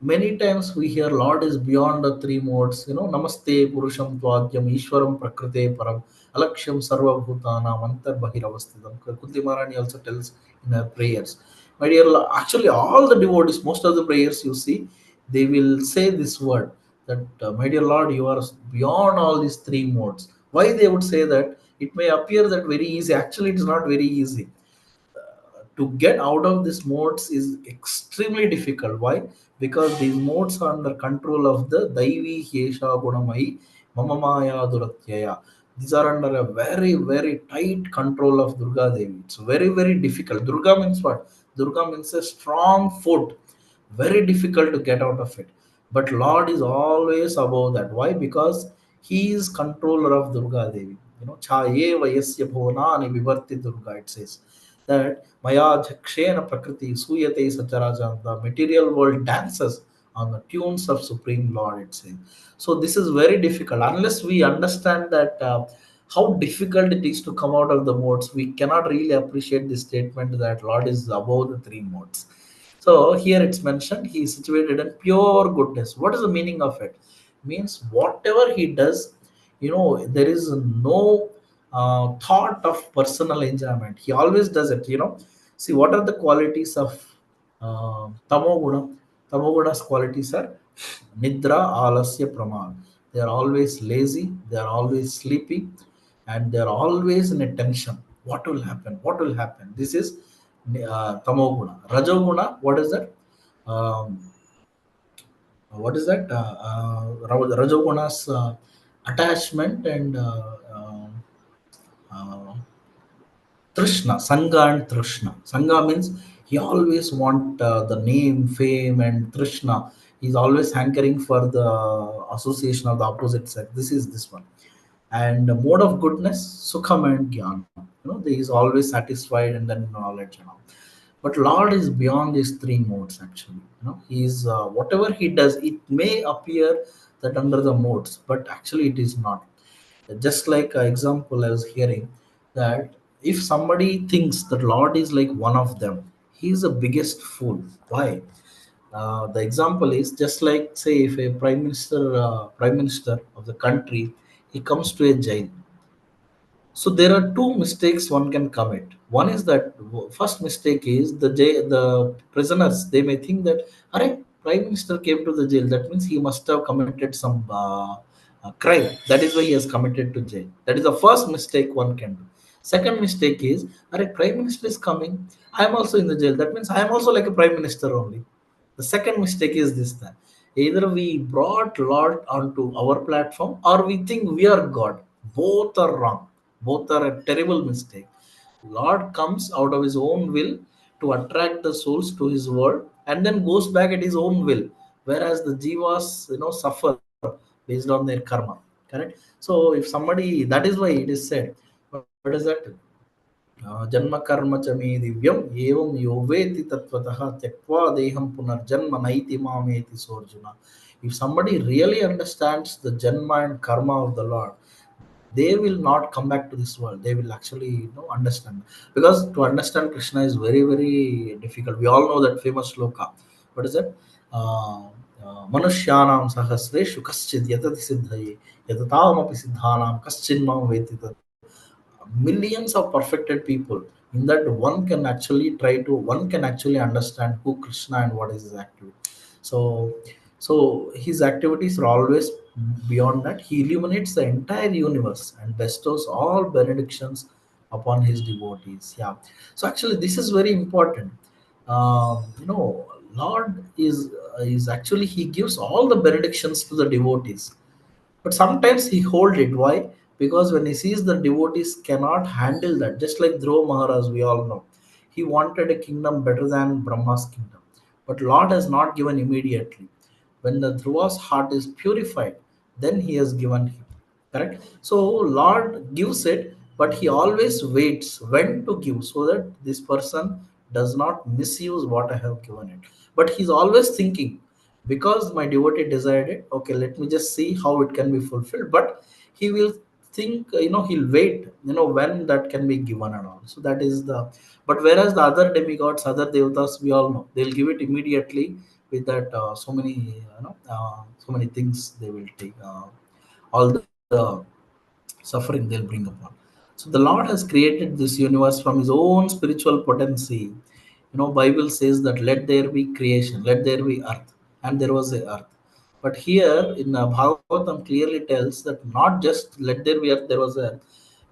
many times we hear Lord is beyond the three modes. Namaste Purusham Tvadyam Ishwaram Prakrite Param Alaksham Sarva Bhutana Mantar Bahiravastidam. Kunti Maharani also tells in her prayers. My dear, actually, all the devotees, most of the prayers you see, they will say this word that, my dear Lord, you are beyond all these three modes. Why they would say that? It may appear that very easy. Actually, it is not very easy. to get out of these modes is extremely difficult. Why? Because these modes are under control of the Daivi Hesha Gunamai Mamamaya Duratyaya. These are under a very, very tight control of Durga Devi. It's very, very difficult. Durga means what? Durga means a strong foot, very difficult to get out of it. But Lord is always above that. Why? Because He is controller of Durga Devi. Chaye Vayasya Bhuvanani Vivarti Durga, it says that Maya Jakshena Prakriti Suyate Sacharaja, the material world dances on the tunes of Supreme Lord, it says. So this is very difficult. Unless we understand that how difficult it is to come out of the modes, we cannot really appreciate the statement that Lord is above the three modes. So here it's mentioned he is situated in pure goodness. What is the meaning of it? Means whatever he does, there is no thought of personal enjoyment. He always does it. See, what are the qualities of tamoguna? Tamoguna's qualities are nidra, alasya, pramad. They are always lazy. They are always sleepy, and they are always in a tension. What will happen? What will happen? This is tamoguna. Rajoguna, what is that? Um, what is that? Rajoguna's attachment and uh, Trishna, Sangha and Trishna. Sangha means he always want the name, fame, and Trishna. He's always hankering for the association of the opposite sex. This is this one. And the mode of goodness, Sukham and Jnana. He is always satisfied and then knowledge and all. But Lord is beyond these three modes actually. He is whatever he does, it may appear that under the modes, but actually it is not. Just like example I was hearing that if somebody thinks that Lord is like one of them, he is the biggest fool. Why? The example is just like say if a prime minister of the country, he comes to a jail. So there are two mistakes one can commit. One is that first mistake is the prisoners, they may think that, "Arey, Prime Minister came to the jail. That means he must have committed some crime. That is why he has committed to jail." That is the first mistake one can do. Second mistake is, "Arey, Prime Minister is coming. I am also in the jail. That means I am also like a Prime Minister only." The second mistake is this: that either we brought Lord onto our platform or we think we are God. Both are wrong. Both are a terrible mistake. Lord comes out of his own will to attract the souls to his world and then goes back at his own will. Whereas the jivas, suffer based on their karma. Correct? So if somebody, that is why it is said, what is that? जन्म कर्म च मे दिव्यम एवं यो वेति तत्वतः त्यक्त्वा देहं पुनर्जन्म नैति मामेति सोऽर्जुन. If somebody really understands the janma and karma of the Lord, they will not come back to this world. They will actually understand, because to understand Krishna is very, very difficult. We all know that famous shloka. What is it? Manushyanam sahasreshu kaschid yatati siddhaye yatatam api siddhanam kaschin mam veti. Millions of perfected people, in that one can actually understand who Krishna and what is his activity. So so his activities are always beyond that. He illuminates the entire universe and bestows all benedictions upon his devotees. Yeah. So actually this is very important. Lord is actually, he gives all the benedictions to the devotees, but sometimes he hold it. Why? Because when he sees the devotees cannot handle that, just like Dhruva Maharaj, we all know, he wanted a kingdom better than Brahma's kingdom. But Lord has not given immediately. When the Dhruva's heart is purified, then he has given him. Correct? So Lord gives it, but he always waits when to give so that this person does not misuse what I have given it. But he's always thinking, because my devotee desired it, okay, let me just see how it can be fulfilled. But he will think, he'll wait, when that can be given and all. So that is the, but whereas the other demigods, other devatas, we all know they'll give it immediately with that so many things they will take. All the suffering they'll bring upon. So the Lord has created this universe from his own spiritual potency. Bible says that let there be creation, let there be earth, and there was a earth. But here in Bhagavatam clearly tells that not just let there be earth, there was earth.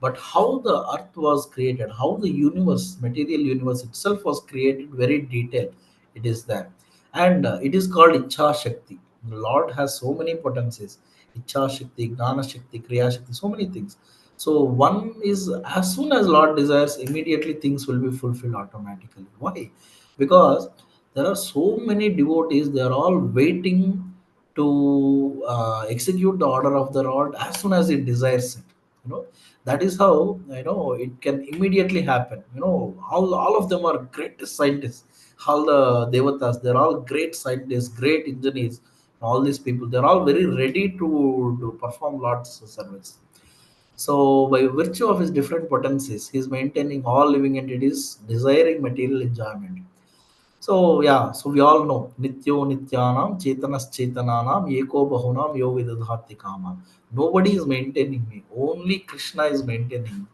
but how the earth was created, how the universe, material universe itself was created, very detailed. It is there, and it is called Icha Shakti. Lord has so many potencies: Icha Shakti, Gnana Shakti, Kriya Shakti, so many things. So one is, as soon as Lord desires, immediately things will be fulfilled automatically. Why? Because there are so many devotees; they are all waiting to execute the order of the Lord as soon as it desires it. You know, that is how, it can immediately happen. All of them are great scientists. All the devatas, they're all great scientists, great engineers. All these people, they're all very ready to perform Lord's service. So, by virtue of his different potencies, he's maintaining all living entities desiring material enjoyment. So yeah, so we all know Nityo Nityanam Chetanas Chetananam Eko Bahunam Yo Vidadhati Kama. Nobody is maintaining me. Only Krishna is maintaining me.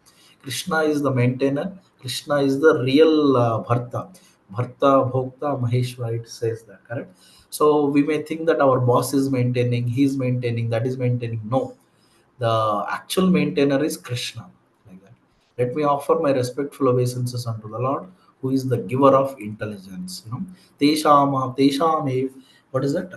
Krishna is the maintainer. Krishna is the real Bharta. Bharta, Bhokta, Maheshwara, it says that, correct? So we may think that our boss is maintaining, he's maintaining, that is maintaining. No, the actual maintainer is Krishna. Like that. Let me offer my respectful obeisances unto the Lord, who is the giver of intelligence. Tesham, what is that?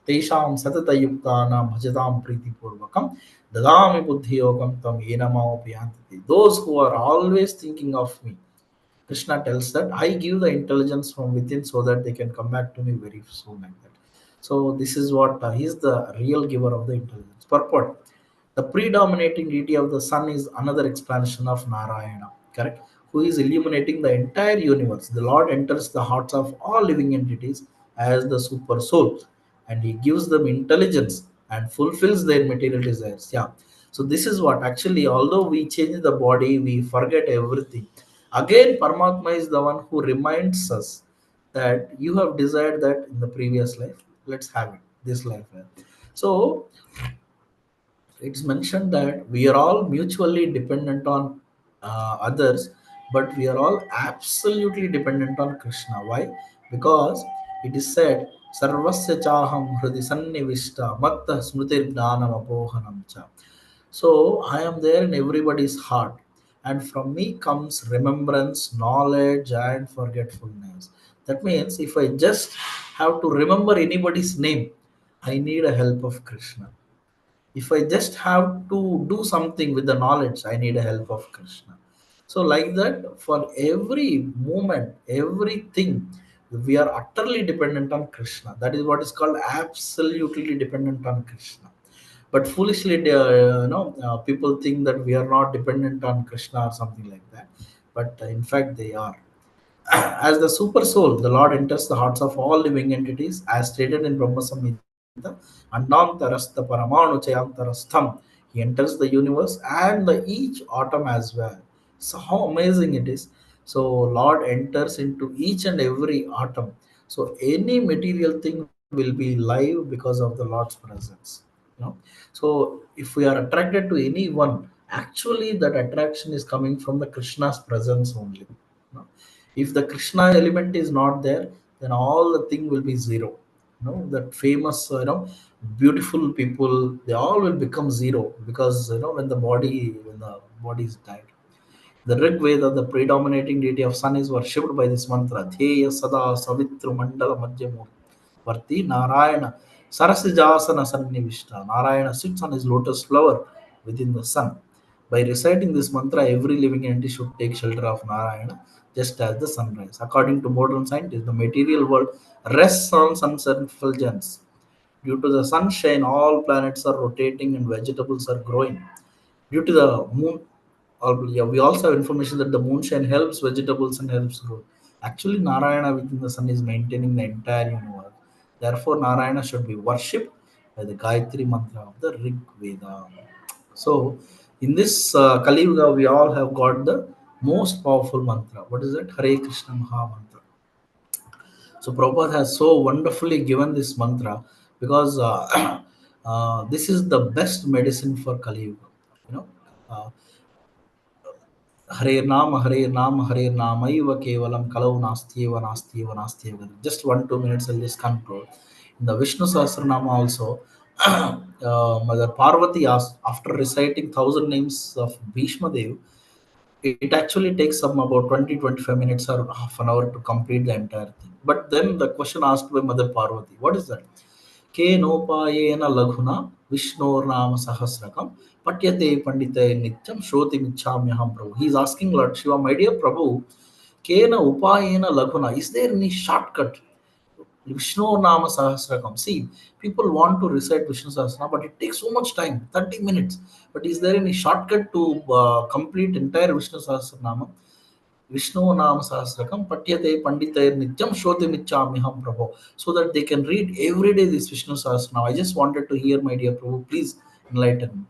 Tesham satata yuktana bhajatam priti purvakam dadami buddhi yogam tam yenama upyanti. Those who are always thinking of me, Krishna tells that I give the intelligence from within so that they can come back to me very soon, like that. So this is what he is the real giver of the intelligence. Purport: the predominating deity of the sun is another expansion of Narayana, correct? Who is illuminating the entire universe. The Lord enters the hearts of all living entities as the super soul, and he gives them intelligence and fulfills their material desires. Yeah. So this is what actually, although we change the body, we forget everything. Again, Paramatma is the one who reminds us that you have desired that in the previous life. Let's have it this life. So it's mentioned that we are all mutually dependent on others, but we are all absolutely dependent on Krishna. Why? Because it is said, Sarvasya chaham hridi sannivishta matta smritir jnanam apohanam cha. So I am there in everybody's heart, and from me comes remembrance, knowledge, and forgetfulness. That means if I just have to remember anybody's name, I need a help of Krishna. If I just have to do something with the knowledge, I need a help of Krishna. So like that, for every moment, everything, we are utterly dependent on Krishna. That is what is called absolutely dependent on Krishna. But foolishly, people think that we are not dependent on Krishna or something like that, but in fact they are. As the super soul, the Lord enters the hearts of all living entities, as stated in Brahma Samhita, Anantarastha Paramanu Chayantarastham. He enters the universe and each atom as well. So how amazing it is. So Lord enters into each and every atom. So any material thing will be live because of the Lord's presence. You know. So if we are attracted to anyone, actually that attraction is coming from the Krishna's presence only. You know. If the Krishna element is not there, then all the thing will be zero. That famous, beautiful people, they all will become zero, because when the body is died. The Rig Veda, the predominating deity of sun, is worshipped by this mantra: Dheya Sada Savitru Mandala Madhyamo Varti Narayana Sarasijasana Sannivishta. Narayana sits on his lotus flower within the sun. By reciting this mantra, every living entity should take shelter of Narayana, just as the sunrise. According to modern scientists, the material world rests on sun's effulgence. Due to the sunshine, all planets are rotating and vegetables are growing. Due to the moon, yeah, we also have information that the moonshine helps vegetables and helps grow. Actually, Narayana within the sun is maintaining the entire universe. Therefore, Narayana should be worshipped by the Gayatri mantra of the Rig Veda. So, in this Kali Yuga, we all have got the most powerful mantra. What is it? Hare Krishna Maha Mantra. So Prabhupada has so wonderfully given this mantra, because this is the best medicine for Kali Yuga. You know, uh, Hare Nam, Hare Namaiva Kevalam Kalau Nastyeva Nastyeva Nastyeva. Just 1 2 minutes, I'll just conclude. In the Vishnu Sahasranama also, Mother Parvati asked, after reciting thousand names of Bhishma Dev, it actually takes some about 20-25 minutes or half an hour to complete the entire thing. But then the question asked by Mother Parvati, what is that? Kenopayena laghuna Vishnor sahasrakam patyate pandite nityam shroti micchamyaham Prabhu. He's asking Lord Shiva, my dear Prabhu, Kena upayena laghuna. Is there any shortcut? Vishnu Nama Sahasrakam. See, people want to recite Vishnu Sahasranama, but it takes so much time, 30 minutes. But is there any shortcut to complete entire Vishnu Sahasranama? Vishnu Nam Sahasrakam Patyate Panditair Nityam Shrotimichamiham Prabhu. So that they can read every day this Vishnu Sahasranama. I just wanted to hear, my dear Prabhu, please enlighten me.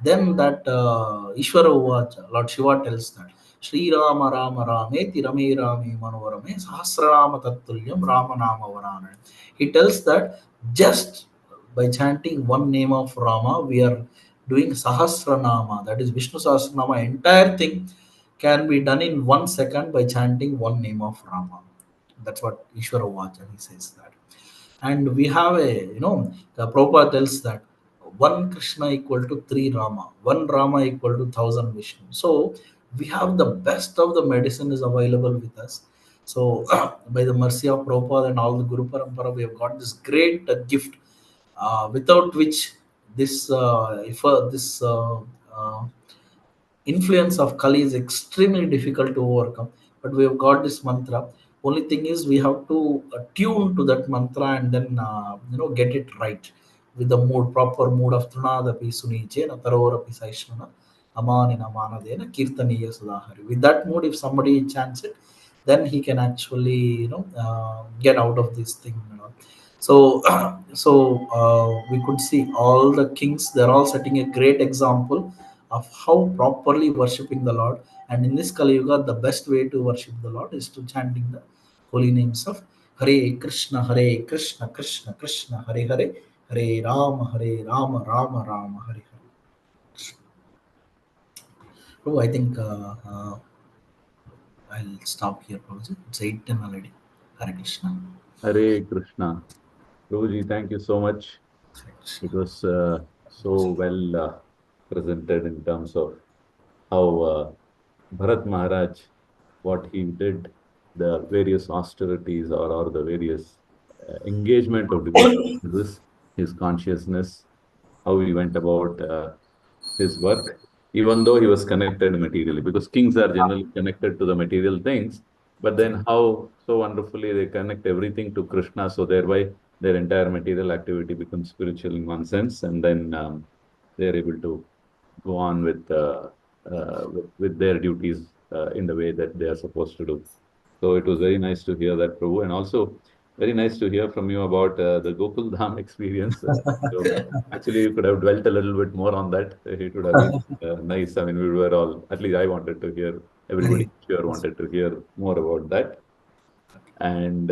Then that Ishvara Uvacha, Lord Shiva tells that Sri Rama Rama Rameti Rame Rame Manovarame Sahasranama Tattulyam Rama Nama Varana. He tells that just by chanting one name of Rama, we are doing Sahasranama, that is Vishnu Sahasranama, entire thing can be done in 1 second by chanting one name of Rama. That's what Ishvara Vacha, he says that. And we have the Prabhupada tells that one Krishna equal to three Rama, one Rama equal to thousand Vishnu. So we have the best of the medicine is available with us. So by the mercy of Prabhupada and all the Guru Parampara, we have got this great gift, without which this if this influence of Kali is extremely difficult to overcome. But we have got this mantra. Only thing is we have to tune to that mantra and then get it right with the mood, proper mood of Trunadapi Suniche, Tarorapi Saishana, Amanina Manadena, Kirtaniya Sudahari. With that mood, if somebody chants it, then he can actually get out of this thing. So we could see all the kings, they're all setting a great example of how properly worshipping the Lord. And in this Kali Yuga, the best way to worship the Lord is to chanting the holy names of Hare Krishna, Krishna Krishna, Hare Hare, Hare Rama, Rama Rama, Hare Hare. Oh, I think I'll stop here, Prabhuji. It's 8:10 already. Hare Krishna. Hare Krishna. Prabhuji, thank you so much. Hare It Krishna. was so well presented in terms of how Bharat Maharaj, what he did, the various austerities or the various engagement of devotees, this, his consciousness, how he went about his work, even though he was connected materially, because kings are generally connected to the material things, but then how so wonderfully they connect everything to Krishna, so thereby their entire material activity becomes spiritual in one sense, and then they're able to go on with their duties in the way that they are supposed to do. So it was very nice to hear that, Prabhu, and also very nice to hear from you about the Gokul Dham experience. So actually, you could have dwelt a little bit more on that. It would have been nice. I mean, we were all, at least I wanted to hear, everybody Very. sure wanted to hear more about that. And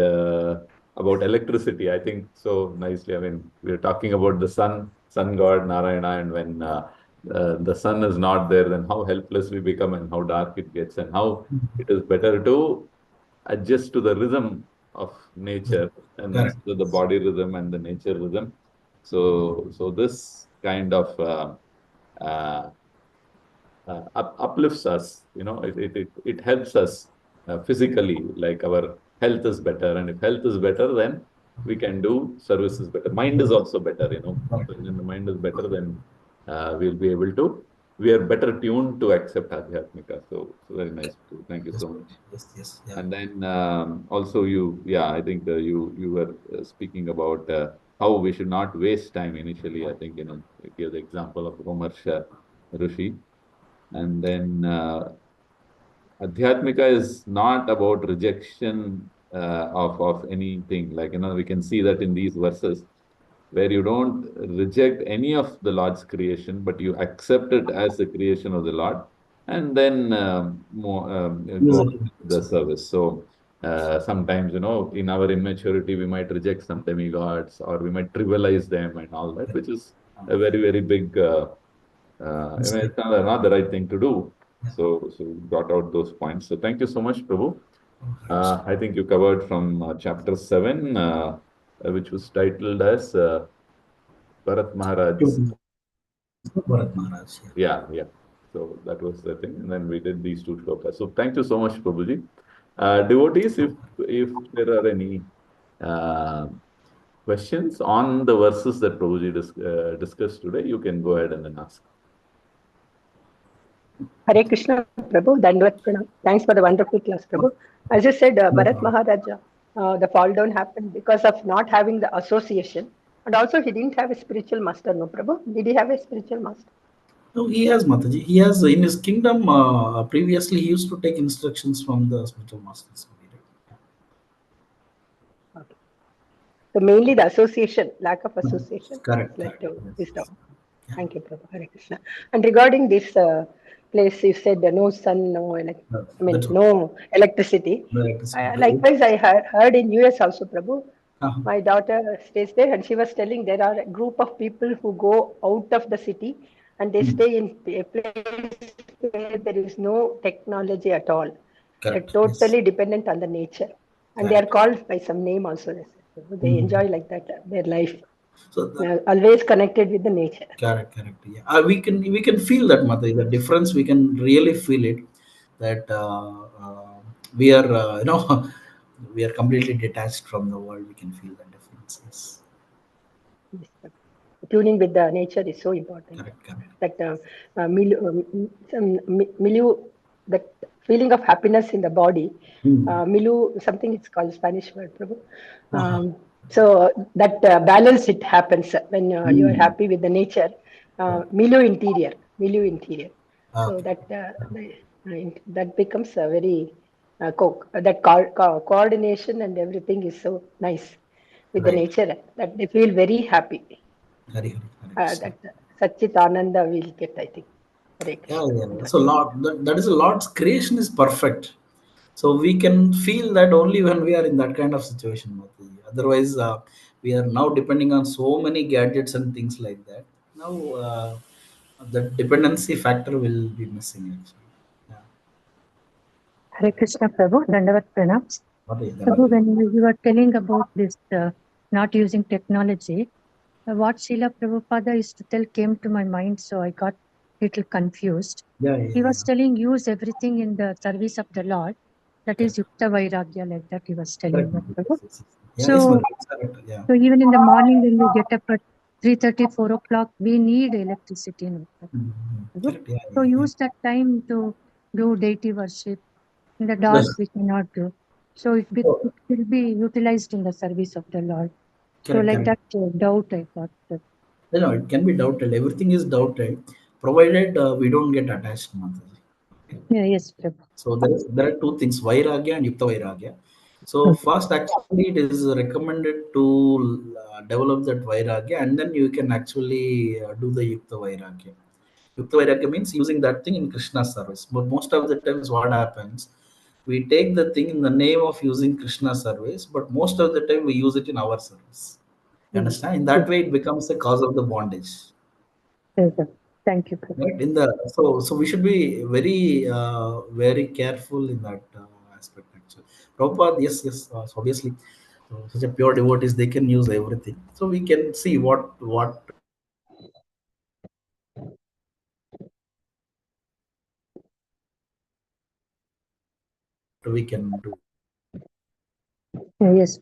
about electricity, I think so nicely. I mean, we are talking about the sun god Narayana, and when the sun is not there, then how helpless we become and how dark it gets, and how it is better to adjust to the rhythm of nature and Correct. instead of the body rhythm and the nature rhythm. So this kind of uh, uplifts us. It helps us physically, like our health is better, and if health is better, then we can do services better. Mind is also better. Correct. When the mind is better, then we'll be able to. We are better tuned to accept Adhyatmika. So very nice. Thank you Yes, so much. yes, yes, yeah. And then also yeah, I think you were speaking about how we should not waste time initially. I think you give the example of Romarsha Rishi, and then Adhyatmika is not about rejection of anything. Like, we can see that in these verses where you don't reject any of the Lord's creation, but you accept it as the creation of the Lord, and then Use go it. on with the service. So sometimes, in our immaturity, we might reject some demigods or we might trivialize them and all that, which is a very, very big I mean, Mistake. it's not the right thing to do. Yeah. So we brought out those points. So thank you so much, Prabhu. Oh, Hare Krishna. I think you covered from chapter 7, which was titled as Bharat Maharaj. Bharat Maharaj. Yeah. Yeah, yeah. So that was the thing. And then we did these two shlokas. So thank you so much, Prabhuji. Devotees, if there are any uh, questions on the verses that Prabhuji discussed today, you can go ahead and then ask. Hare Krishna, Prabhu. Dandavat Pranam. Thanks for the wonderful class, Prabhu. As you said, No Bharat problem. Maharaja, the fall down happened because of not having the association. And also, he didn't have a spiritual master, no, Prabhu. Did he have a spiritual master? No, he has Mataji. He has in his kingdom. Previously, he used to take instructions from the spiritual masters. Okay. So, mainly the association, lack of association has Correct, led correct. to Yes, this yes. down. Yeah. Thank you, Prabhu. Hare Krishna. And regarding this place, you said no sun, That's what. no electricity. The electricity. Likewise, I heard in US also, Prabhu. Uh-huh. My daughter stays there, and she was telling there are a group of people who go out of the city and they Hmm. stay in a place where there is no technology at all. They're Correct. Yes. totally dependent on the nature, and they are Correct. called by some name also. They said. They Hmm. enjoy like that their life, So the, always connected with the nature. correct, correct. Yeah, we can feel that, Mata. The difference we can really feel it. That we are we are completely detached from the world. We can feel that difference. Yes. Yes, tuning with the nature is so important. Correct. Correct. That milieu, that feeling of happiness in the body, Hmm. milieu, something it's called Spanish word, Prabhu. Uh-huh. So that balance it happens when you are Hmm. happy with the nature. Correct. Milieu interior. So Okay. that becomes a very coordination and everything is so nice with the Right. nature that they feel very happy. Hari Hari Hare Krishna. That Satchit Ananda will get, I think. Hare Yeah, Krishna. yeah. So Lord, that is a Lord's creation is perfect. So we can feel that only when we are in that kind of situation, Mataji. Otherwise, we are now depending on so many gadgets and things like that. Now, the dependency factor will be missing actually. Yeah. Hare Krishna Prabhu, Dandavat Pranams. Mataji, then Prabhu, Mataji. when you were telling about this not using technology, what Srila Prabhupada used to tell came to my mind, so I got little confused. Yeah, yeah, He was yeah. telling use everything in the service of the Lord. That is Correct. Yukta Vairagya, like that he was telling Correct, that, Mataji. Prabhu. Yes, yes, yes. Yeah, yes, So, Mataji. Correct. Yeah. so even in the morning when we get up at 3:30, 4 o'clock, we need electricity. No, Mm-hmm. Prabhu. Correct. Yeah, So yeah, yeah. use that time to do deity worship. In the dark, Yes. we cannot do. So Oh, it will be utilized in the service of the Lord. So correct, like correct. that doubt I got. It can be doubted. Everything is doubted, provided we don't get attached, Mataji. Okay. Yeah, yes, Prabhu. So there are two things, Vairagya and Yukta Vairagya. So Okay. first, actually, it is recommended to develop that Vairagya, and then you can actually do the Yukta Vairagya. Yukta Vairagya means using that thing in Krishna's service. But most of the times, what happens? We take the thing in the name of using Krishna service, but most of the time we use it in our service. You Mm. understand? In Yes, that way, it becomes a cause of the bondage. yes, sir. Thank you, Prabhu. Right? So we should be very careful in that aspect. Actually, Prabhupada, yes, yes, so obviously, so such a pure devotees they can use everything. So we can see what we can do and Yeah, yes.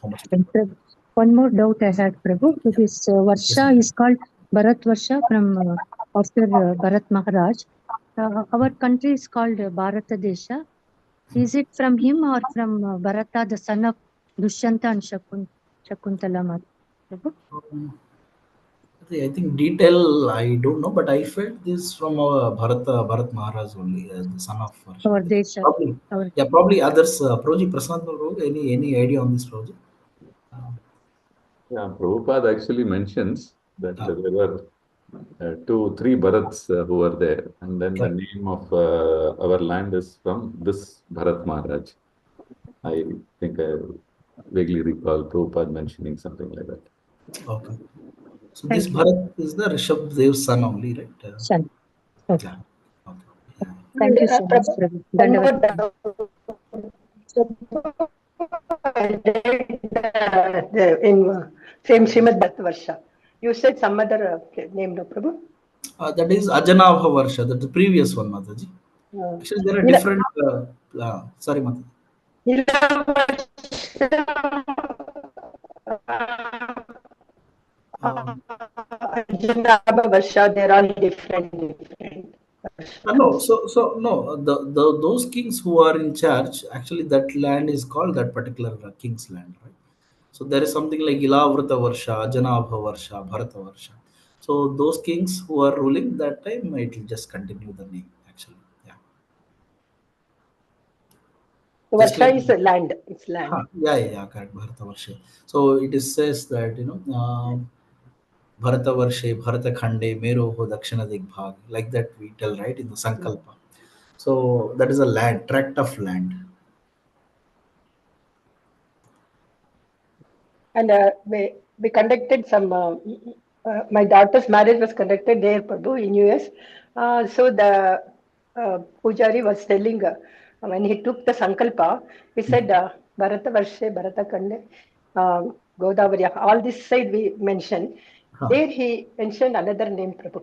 how much we can And do. Prabhu, one more doubt I had, Prabhu. Yeah. This Yes, Varsha ma'am. is called Bharat Varsha from after Bharat Maharaj. Our country is called Bharata Desha. Is it from him or from Bharata, the son of Dushyanta and Shakuntala Mata? Prabhu? I think detail I don't know, but I felt this from our Bharat Maharaj only, the son of Our Shakuntala. Desha. Probably, Our, yeah, probably others. Proji Prasad, any idea on this project? Uh, Yeah, Prabhupada actually mentions that uh, there were two, three Bharats who were there, and then the correct. name of our land is from this Bharat Maharaj. I think I vaguely recall Prabhupada mentioning something like that. Okay. So this thank you, Bharat is the Rishabh Dev's son only, right? son. Okay. Yeah. Okay. Yeah. Thank you so much, Prabhu, Prabhu. one more Dandavat. doubt. So, I read in same Srimad Bhagavatta Varsha. You said some other name, no, Prabhu? That is Ajanabha Varsha, that's the previous one, Mataji. Uh, Actually, there are Nila, different. Sorry, Mataji. Um, Ajnaba Varsha, they're all different no, Varshas. so no, those kings who are in charge, actually, that land is called that particular king's land, right? So there is something like Ilavrita Varsha, Janabha Varsha, Bharata Varsha. So those kings who are ruling that time, it will just continue the name, actually. Yeah. So Just like, Varsha is a land. It's land. yeah, correct, Bharata Varsha. So it is says that, Bharata Varshe, Bharata Khande, Mero ho Dakshina Digbhag. Like that we tell, right, in the Sankalpa. So that is a land, tract of land. And we conducted some. My daughter's marriage was conducted there, Prabhu, in US. So the Pujari was telling when he took the Sankalpa, he said Bharata Varshe, Bharata Kande, Godavari, all this side we mentioned. Huh. There he mentioned another name, Prabhu.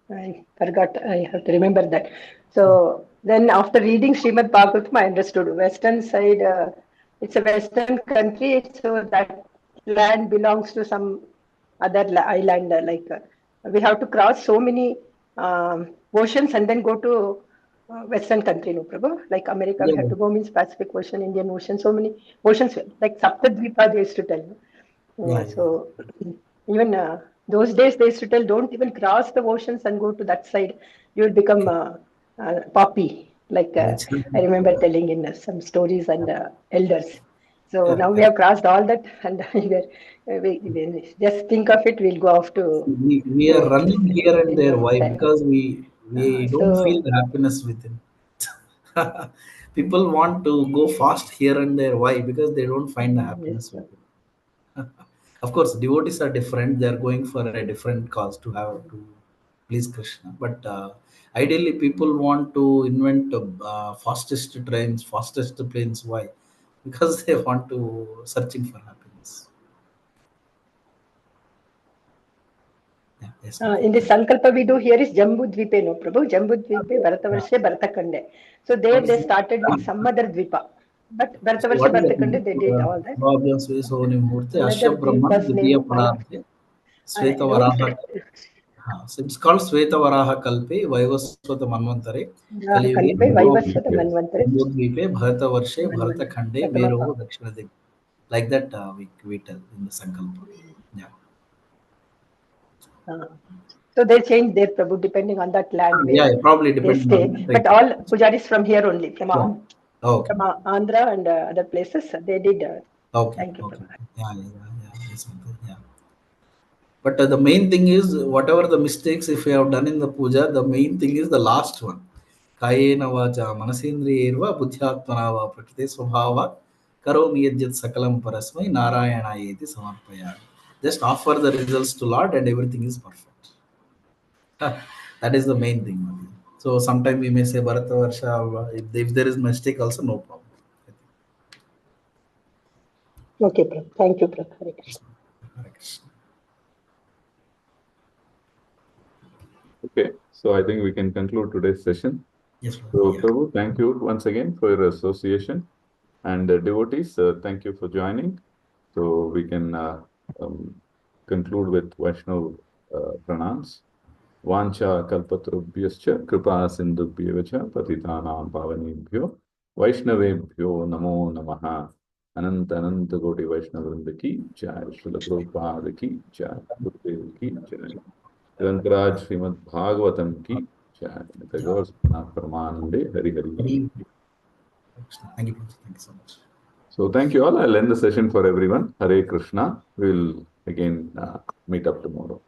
I forgot, I have to remember that. So then after reading Srimad Bhagavatam, I understood western side, it's a western country, so that land belongs to some other island. We have to cross so many oceans and then go to western country, no Prabhu. Like America, we Yeah, have to go means Pacific Ocean, Indian Ocean, so many oceans, like Saptadvipa, they used to tell. yeah. So even those days they used to tell, don't even cross the oceans and go to that side. You will become poppy. Like I remember telling in some stories and elders. So now Correct, we correct. have crossed all that, and we just think of it. We'll go off to We are go running here and in there. no Why? time. Because we don't feel So the happiness within. People want to go fast here and there. Why? Because they don't find the yes, happiness within. Of course, devotees are different. They are going for a different cause to have to please Krishna. But ideally, people want to invent fastest trains, fastest planes. Why? Because they want to searching for happiness. Yeah, yes, in the Mataji. Sankalpa we do here is Jambu Dvipe, no Prabhu. Jambu Dvipe, Yeah. Bharatavarshe, Bharatakande. So there What is they the, started with some other Dvipa. But so Bharatavarshe, what is Bharatakande, they did the all that. Bhavya Soni Murti Another Ashya Brahman Dvipa's Vidya name, Pararthe I Sveta don't, Varaha. So it's called Sveta Varaha Kalpe Vaivaswata Manvantare Kaliyuge Kalpe, Vaivasvata Yes. Manvantare, Jambudvipe Bharata Varshe Bharata Manvantare, Khande Pratama Mero Dakshina Dig. Like that we tell in the Sankalpa. Yeah. uh, So they change their Prabhu depending on that land Yeah, where probably they depending on stay. the But territory. all pujaris from here only, Yeah. Okay. from Andhra and other places, they did. Okay. Thank you, Okay. Prabhu. Yeah. Yes, Mataji. Yeah. But the main thing is, whatever the mistakes if we have done in the puja, the main thing is the last one. Kayena vacha manasendriyerva buddhyatmana va prakriti swabhava karomi yajjat sakalam parasmai narayana yeti samarpayami. Just offer the results to Lord and everything is perfect. That is the main thing. Mati. So sometime we may say Bharata Varsha, if there is mistake also no problem. Okay, Prabhu. Thank you, Prabhu. Hare Krishna. Hare Krishna. Okay. So I think we can conclude today's session. Yes, brother. So, Yeah. Prabhu, thank you once again for your association. And devotees, thank you for joining. So we can um, conclude with Vaishnav pranams. Vancha kalpatarubhyascha kripa sindhubhyevacha patitanam pavanebhyo Vaishnavebhyo namo namaha. Ananta Ananta Koti Vaishnavrinda ki jai. Srila Prabhupada ki jai. Gurudev ki jai. Grantaraj Srimad Bhagavatam ki jai. Tagore Paramanande Hari Hari. Hare Krishna. Thank you, brother. Thank you so much. So thank you all. I'll end the session for everyone. Hare Krishna. We'll again meet up tomorrow.